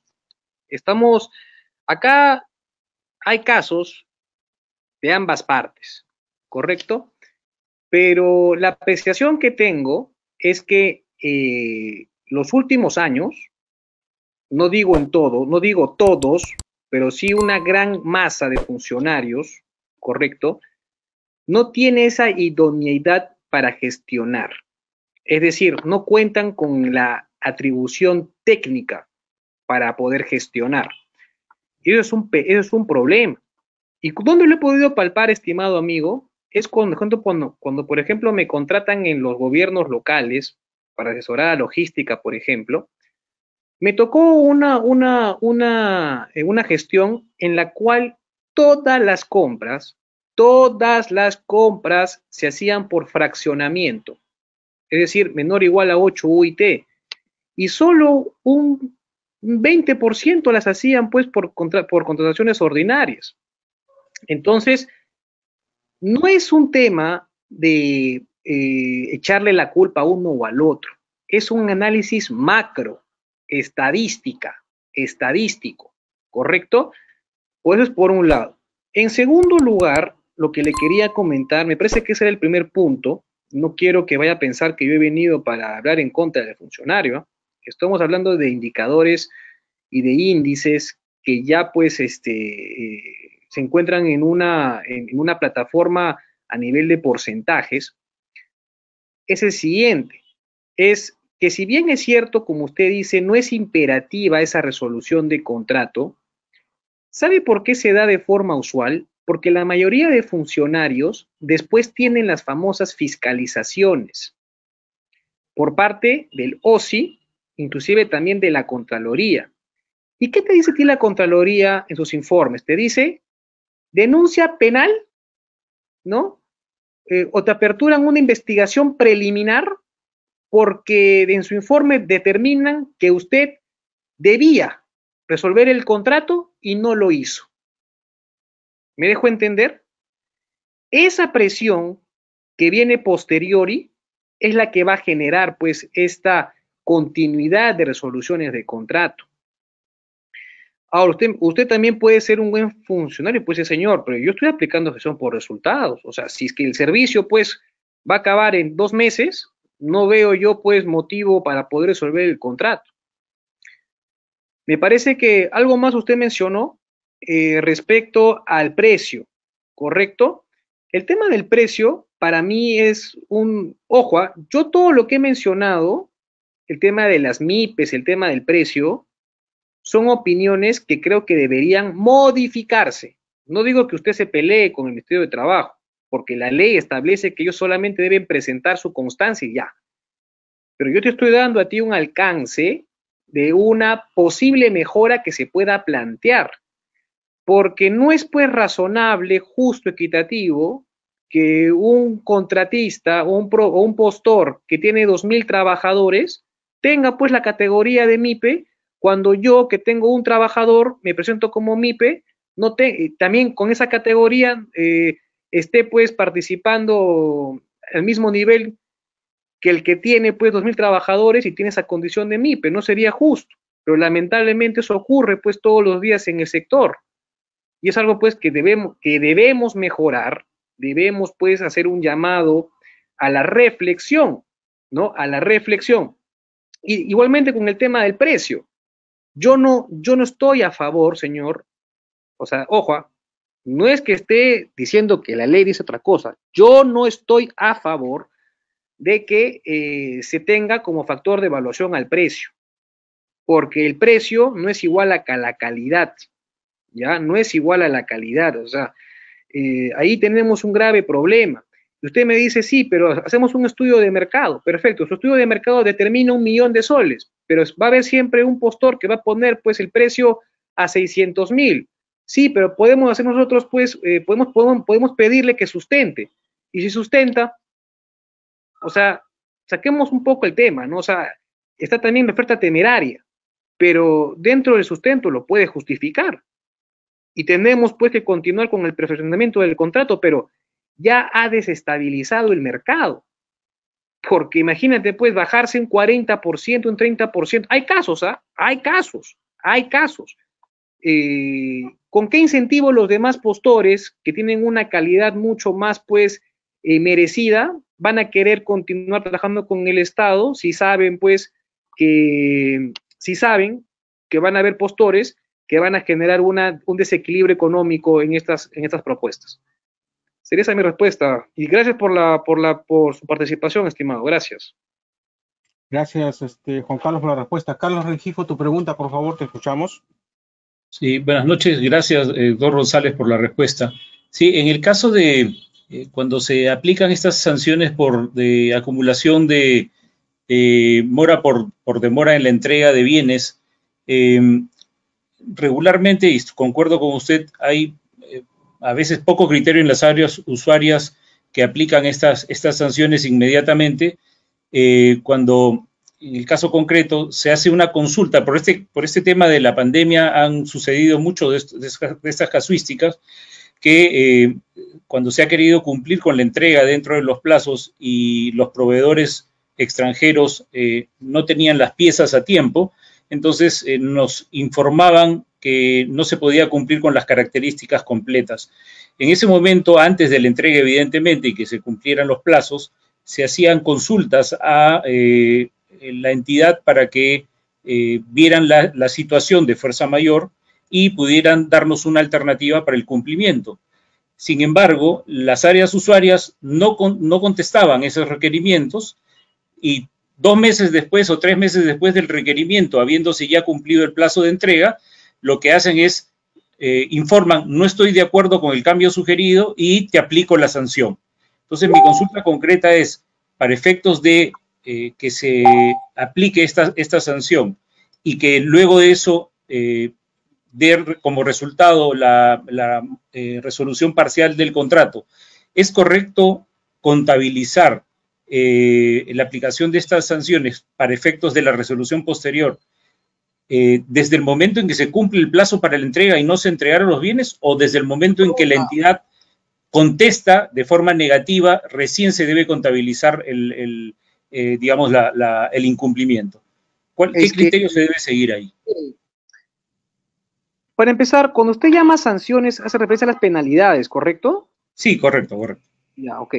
[SPEAKER 3] Acá hay casos de ambas partes, ¿correcto? Pero la apreciación que tengo es que los últimos años, no digo todos, pero sí una gran masa de funcionarios, ¿correcto? No tiene esa idoneidad para gestionar. Es decir, no cuentan con la atribución técnica para poder gestionar. Eso es un problema. ¿Y dónde lo he podido palpar, estimado amigo? Es cuando, por ejemplo, me contratan en los gobiernos locales para asesorar a logística, por ejemplo. Me tocó una gestión en la cual todas las compras se hacían por fraccionamiento, es decir, menor o igual a 8 UIT, y solo un 20% las hacían pues por contrataciones ordinarias. Entonces, no es un tema de echarle la culpa a uno o al otro, es un análisis macro, estadístico, ¿correcto? Pues eso es por un lado. En segundo lugar, lo que le quería comentar, me parece que ese era el primer punto, no quiero que vaya a pensar que yo he venido para hablar en contra del funcionario, estamos hablando de indicadores y de índices que ya pues se encuentran en una plataforma a nivel de porcentajes, es el siguiente, es que si bien es cierto, como usted dice, no es imperativa esa resolución de contrato, ¿sabe por qué se da de forma usual? Porque la mayoría de funcionarios después tienen las famosas fiscalizaciones por parte del OSI, inclusive también de la Contraloría. ¿Y qué te dice a ti la Contraloría en sus informes? Te dice denuncia penal, ¿no? O te aperturan una investigación preliminar porque en su informe determinan que usted debía resolver el contrato y no lo hizo. ¿Me dejo entender? Esa presión que viene posteriori es la que va a generar pues esta continuidad de resoluciones de contrato. Ahora, usted también puede ser un buen funcionario, pues, señor, pero yo estoy aplicando gestión por resultados. O sea, si es que el servicio, pues, va a acabar en 2 meses, no veo yo, pues, motivo para poder resolver el contrato. Me parece que algo más usted mencionó, respecto al precio, ¿correcto? El tema del precio para mí es ojo, yo todo lo que he mencionado, el tema de las MIPES, el tema del precio, son opiniones que creo que deberían modificarse. No digo que usted se pelee con el Ministerio de Trabajo, porque la ley establece que ellos solamente deben presentar su constancia y ya. Pero yo te estoy dando a ti un alcance de una posible mejora que se pueda plantear, porque no es pues razonable, justo, equitativo, que un contratista o un postor que tiene 2.000 trabajadores tenga pues la categoría de MIPE, cuando yo que tengo un trabajador me presento como MIPE, también con esa categoría esté pues participando al mismo nivel que el que tiene pues 2.000 trabajadores y tiene esa condición de MIPE. No sería justo, pero lamentablemente eso ocurre pues todos los días en el sector. Y es algo pues que debemos mejorar, debemos pues hacer un llamado a la reflexión, ¿no? A la reflexión. Y igualmente con el tema del precio. Yo no estoy a favor, señor, o sea, ojo, no es que esté diciendo que la ley dice otra cosa. Yo no estoy a favor de que se tenga como factor de evaluación al precio, porque el precio no es igual a la calidad, ¿ya? No es igual a la calidad, o sea, ahí tenemos un grave problema. Y usted me dice, sí, pero hacemos un estudio de mercado. Perfecto, su estudio de mercado determina 1.000.000 de soles, pero va a haber siempre un postor que va a poner pues el precio a 600.000. Sí, pero podemos hacer nosotros pues, podemos pedirle que sustente. Y si sustenta, o sea, saquemos un poco el tema, ¿no? O sea, está también la oferta temeraria, pero dentro del sustento lo puede justificar. Y tenemos pues que continuar con el perfeccionamiento del contrato, pero ya ha desestabilizado el mercado. Porque imagínate pues bajarse un 40%, un 30%. Hay casos, ¿ah? Hay casos. ¿Con qué incentivo los demás postores que tienen una calidad mucho más pues merecida van a querer continuar trabajando con el Estado si saben pues que van a haber postores que van a generar un desequilibrio económico en estas propuestas? Sería esa mi respuesta. Y gracias por su participación, estimado. Gracias.
[SPEAKER 1] Gracias, Juan Carlos, por la respuesta. Carlos Rengifo, tu pregunta, por favor, te escuchamos.
[SPEAKER 5] Sí, buenas noches. Gracias, doctor Rosales, por la respuesta. Sí, en el caso de cuando se aplican estas sanciones de acumulación de mora por demora en la entrega de bienes, regularmente, y concuerdo con usted, hay a veces poco criterio en las áreas usuarias que aplican estas sanciones inmediatamente, cuando en el caso concreto se hace una consulta por este tema de la pandemia. Han sucedido mucho de estas casuísticas que cuando se ha querido cumplir con la entrega dentro de los plazos y los proveedores extranjeros no tenían las piezas a tiempo, entonces nos informaban que no se podía cumplir con las características completas. En ese momento, antes de la entrega, evidentemente, y que se cumplieran los plazos, se hacían consultas a la entidad para que vieran la situación de fuerza mayor y pudieran darnos una alternativa para el cumplimiento. Sin embargo, las áreas usuarias no contestaban esos requerimientos, y 2 meses después o 3 meses después del requerimiento, habiéndose ya cumplido el plazo de entrega, lo que hacen es informan: no estoy de acuerdo con el cambio sugerido y te aplico la sanción. Entonces, mi consulta concreta es, para efectos de que se aplique esta sanción y que luego de eso dé como resultado la resolución parcial del contrato, ¿es correcto contabilizar la aplicación de estas sanciones para efectos de la resolución posterior desde el momento en que se cumple el plazo para la entrega y no se entregaron los bienes, o desde el momento en que la entidad contesta de forma negativa, recién se debe contabilizar el incumplimiento? ¿Qué criterio se debe seguir ahí?
[SPEAKER 3] Para empezar, cuando usted llama sanciones, hace referencia a las penalidades, ¿correcto?
[SPEAKER 5] Sí, correcto.
[SPEAKER 3] Ya, ok.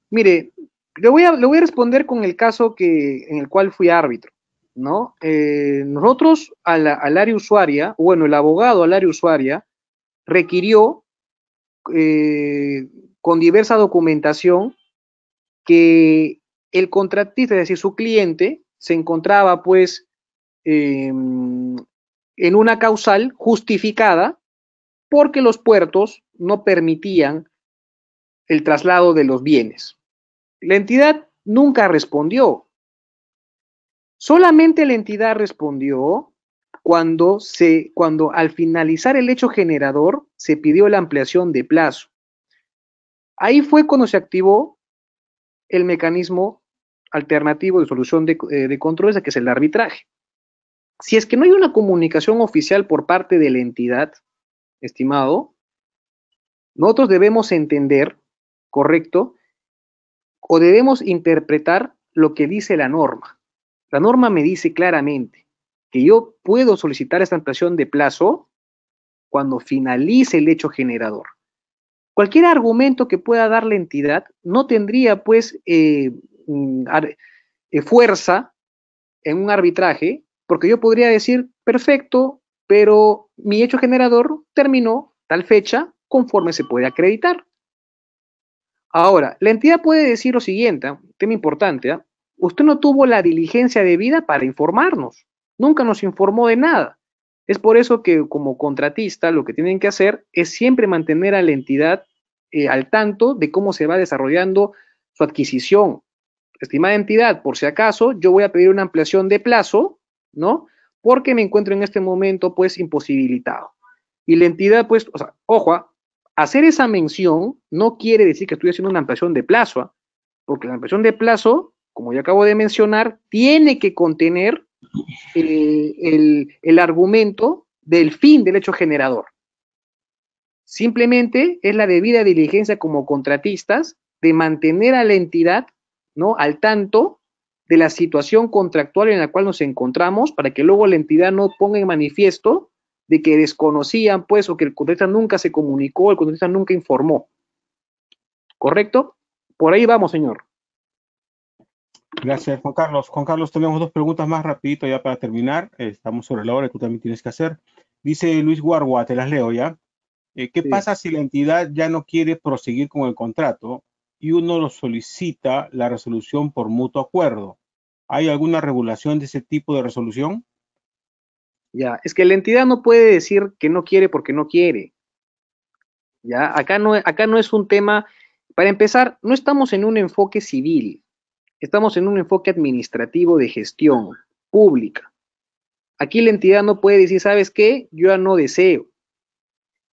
[SPEAKER 3] Mire, le voy a responder con el caso en el cual fui árbitro, ¿no? Nosotros al área usuaria, bueno, el abogado al área usuaria, requirió con diversa documentación que el contratista, es decir, su cliente, se encontraba pues en una causal justificada porque los puertos no permitían el traslado de los bienes. La entidad nunca respondió. Solamente la entidad respondió cuando al finalizar el hecho generador se pidió la ampliación de plazo. Ahí fue cuando se activó el mecanismo alternativo de solución de controversia, que es el arbitraje. Si es que no hay una comunicación oficial por parte de la entidad, estimado, nosotros debemos entender, correcto, o debemos interpretar lo que dice la norma. La norma me dice claramente que yo puedo solicitar esta ampliación de plazo cuando finalice el hecho generador. Cualquier argumento que pueda dar la entidad no tendría pues fuerza en un arbitraje, porque yo podría decir, perfecto, pero mi hecho generador terminó tal fecha conforme se puede acreditar. Ahora, la entidad puede decir lo siguiente, tema importante, usted no tuvo la diligencia debida para informarnos, nunca nos informó de nada. Es por eso que como contratista lo que tienen que hacer es siempre mantener a la entidad al tanto de cómo se va desarrollando su adquisición. Estimada entidad, por si acaso, yo voy a pedir una ampliación de plazo, ¿no? Porque me encuentro en este momento, pues, imposibilitado. Y la entidad, pues, o sea, ojo, hacer esa mención no quiere decir que estoy haciendo una ampliación de plazo, porque la ampliación de plazo, como ya acabo de mencionar, tiene que contener el argumento del fin del hecho generador. Simplemente es la debida diligencia como contratistas de mantener a la entidad, ¿no?, al tanto de la situación contractual en la cual nos encontramos, para que luego la entidad no ponga en manifiesto de que desconocían, pues, o que el contratista nunca se comunicó, el contratista nunca informó. ¿Correcto? Por ahí vamos, señor.
[SPEAKER 1] Gracias, Juan Carlos. Juan Carlos, tenemos dos preguntas más rapidito ya para terminar. Estamos sobre la hora y tú también tienes que hacer. Dice Luis Guargua, te las leo ya. ¿Qué pasa si la entidad ya no quiere proseguir con el contrato y uno lo solicita la resolución por mutuo acuerdo? ¿Hay alguna regulación de ese tipo de resolución?
[SPEAKER 3] Ya, es que la entidad no puede decir que no quiere porque no quiere. Ya, acá no es un tema, para empezar, no estamos en un enfoque civil, estamos en un enfoque administrativo de gestión pública. Aquí la entidad no puede decir, ¿sabes qué? Yo ya no deseo.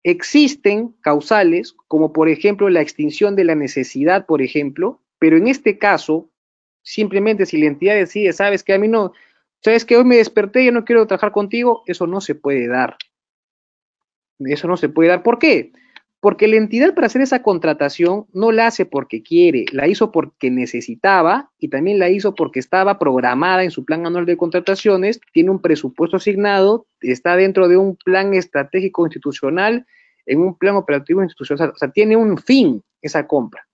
[SPEAKER 3] Existen causales, como por ejemplo la extinción de la necesidad, por ejemplo, pero en este caso, simplemente si la entidad decide, ¿sabes qué? A mí no, ¿sabes qué? Hoy me desperté, yo no quiero trabajar contigo, eso no se puede dar. Eso no se puede dar. ¿Por qué? Porque la entidad, para hacer esa contratación, no la hace porque quiere, la hizo porque necesitaba y también la hizo porque estaba programada en su plan anual de contrataciones, tiene un presupuesto asignado, está dentro de un plan estratégico institucional, en un plan operativo institucional, o sea, tiene un fin esa compra.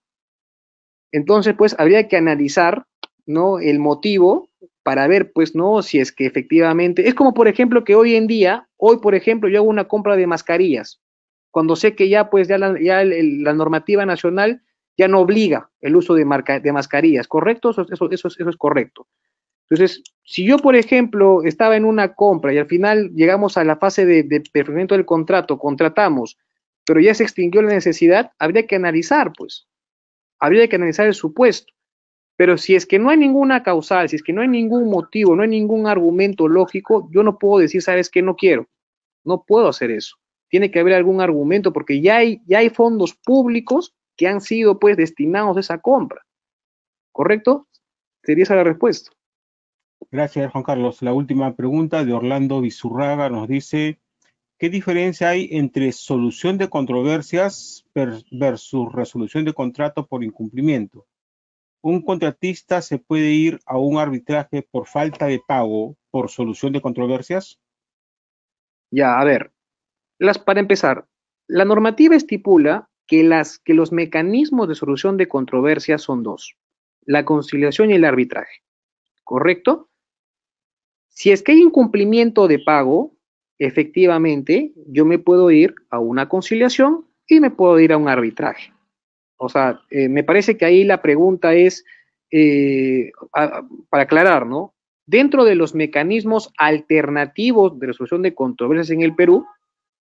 [SPEAKER 3] Entonces, pues, habría que analizar, ¿no?, el motivo para ver, pues, ¿no?, si es que efectivamente, es como, por ejemplo, que hoy, por ejemplo, yo hago una compra de mascarillas, cuando sé que ya, pues, la normativa nacional ya no obliga el uso de mascarillas, ¿correcto? Eso es correcto. Entonces, si yo, por ejemplo, estaba en una compra y al final llegamos a la fase de perfeccionamiento del contrato, contratamos, pero ya se extinguió la necesidad, habría que analizar, pues, habría que analizar el supuesto. Pero si es que no hay ninguna causal, si es que no hay ningún motivo, no hay ningún argumento lógico, yo no puedo decir, ¿sabes qué? No quiero. No puedo hacer eso. Tiene que haber algún argumento porque ya hay fondos públicos que han sido, pues, destinados a esa compra. ¿Correcto? Sería esa la respuesta.
[SPEAKER 1] Gracias, Juan Carlos. La última pregunta de Orlando Vizurraga nos dice, ¿qué diferencia hay entre solución de controversias versus resolución de contrato por incumplimiento? ¿Un contratista se puede ir a un arbitraje por falta de pago por solución de controversias?
[SPEAKER 3] Ya, a ver, para empezar, la normativa estipula que los mecanismos de solución de controversias son dos, la conciliación y el arbitraje, ¿correcto? Si es que hay incumplimiento de pago, efectivamente yo me puedo ir a una conciliación y me puedo ir a un arbitraje. O sea, me parece que ahí la pregunta es, para aclarar, ¿no? Dentro de los mecanismos alternativos de resolución de controversias en el Perú,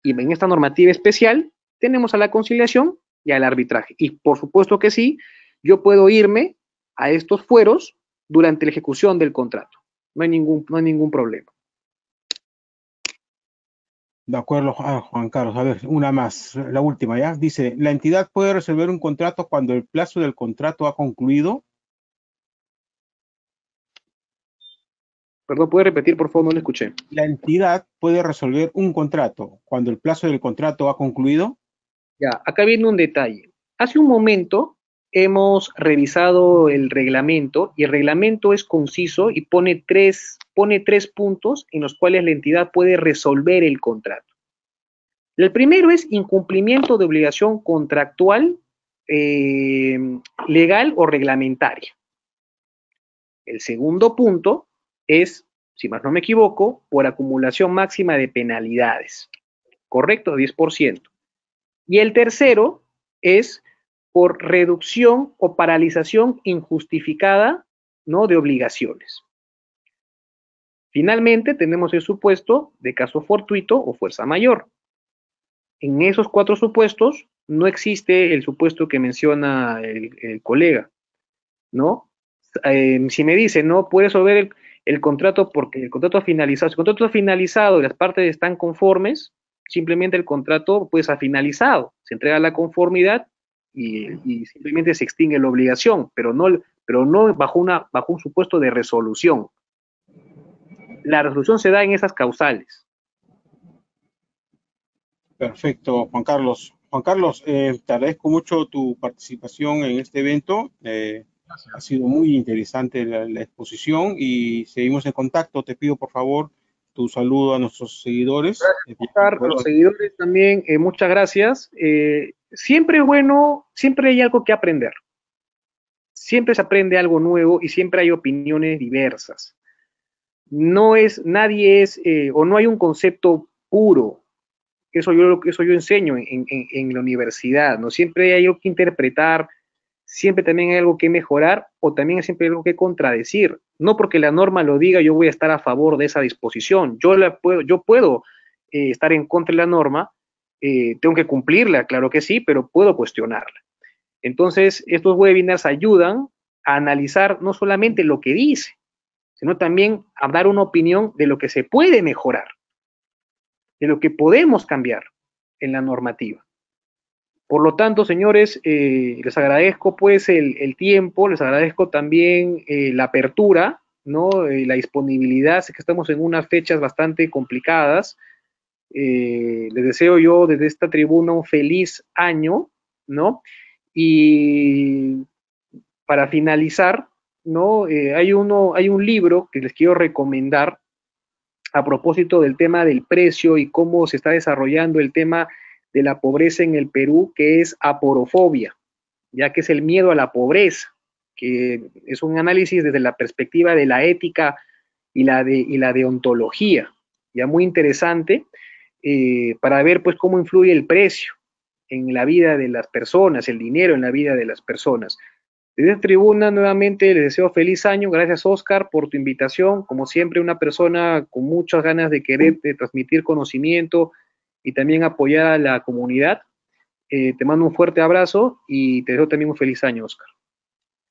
[SPEAKER 3] y en esta normativa especial, tenemos a la conciliación y al arbitraje. Y por supuesto que sí, yo puedo irme a estos fueros durante la ejecución del contrato. No hay ningún problema.
[SPEAKER 1] De acuerdo, Juan Carlos. A ver, una más, la última, ¿ya? Dice, ¿la entidad puede resolver un contrato cuando el plazo del contrato ha concluido?
[SPEAKER 3] Perdón, ¿puede repetir, por favor? No lo escuché.
[SPEAKER 1] ¿La entidad puede resolver un contrato cuando el plazo del contrato ha concluido?
[SPEAKER 3] Ya, acá viene un detalle. Hace un momento hemos revisado el reglamento y el reglamento es conciso y pone tres puntos en los cuales la entidad puede resolver el contrato. El primero es incumplimiento de obligación contractual, legal o reglamentaria. El segundo punto es, si más no me equivoco, por acumulación máxima de penalidades. ¿Correcto? 10%. Y el tercero es por reducción o paralización injustificada, ¿no?, de obligaciones. Finalmente, tenemos el supuesto de caso fortuito o fuerza mayor. En esos 4 supuestos no existe el supuesto que menciona el colega, ¿no? Si me dice, no puedes resolver el contrato porque el contrato ha finalizado, si el contrato ha finalizado y las partes están conformes, simplemente el contrato pues ha finalizado, se entrega la conformidad y simplemente se extingue la obligación, pero no bajo un supuesto de resolución. La resolución se da en esas causales.
[SPEAKER 1] Perfecto, Juan Carlos. Juan Carlos, te agradezco mucho tu participación en este evento. Ha sido muy interesante la exposición y seguimos en contacto. Te pido, por favor, tu saludo a nuestros seguidores.
[SPEAKER 3] Gracias, a los seguidores también, muchas gracias. Siempre es bueno, siempre hay algo que aprender. Siempre se aprende algo nuevo y siempre hay opiniones diversas. Nadie es, o no hay un concepto puro. Eso yo enseño en la universidad, ¿no? Siempre hay algo que interpretar, siempre también hay algo que mejorar o también siempre hay algo que contradecir. No porque la norma lo diga, yo voy a estar a favor de esa disposición. Yo puedo estar en contra de la norma, tengo que cumplirla, claro que sí, pero puedo cuestionarla. Entonces, estos webinars ayudan a analizar no solamente lo que dice, sino también a dar una opinión de lo que se puede mejorar, de lo que podemos cambiar en la normativa. Por lo tanto, señores, les agradezco pues el tiempo, les agradezco también la apertura, ¿no? La disponibilidad. Sé que estamos en unas fechas bastante complicadas. Les deseo yo desde esta tribuna un feliz año, ¿no? Y para finalizar, ¿no? Hay un libro que les quiero recomendar a propósito del tema del precio y cómo se está desarrollando el tema de la pobreza en el Perú, que es aporofobia, ya que es el miedo a la pobreza, que es un análisis desde la perspectiva de la ética y la deontología, ya muy interesante, para ver pues cómo influye el precio en la vida de las personas, el dinero en la vida de las personas. Desde esta tribuna nuevamente les deseo feliz año, gracias Oscar por tu invitación, como siempre una persona con muchas ganas de querer transmitir conocimiento y también apoyar a la comunidad. Te mando un fuerte abrazo y te deseo también un feliz año, Oscar.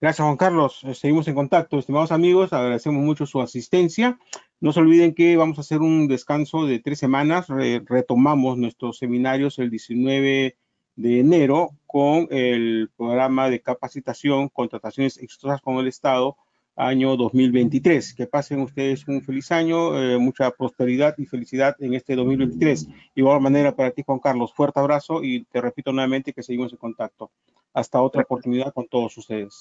[SPEAKER 1] Gracias, Juan Carlos. Seguimos en contacto. Estimados amigos, agradecemos mucho su asistencia. No se olviden que vamos a hacer un descanso de 3 semanas. Retomamos nuestros seminarios el 19 de enero con el programa de capacitación, contrataciones exitosas con el Estado, año 2023. Que pasen ustedes un feliz año, mucha prosperidad y felicidad en este 2023. De igual manera para ti, Juan Carlos, fuerte abrazo y te repito nuevamente que seguimos en contacto. Hasta otra oportunidad con todos ustedes.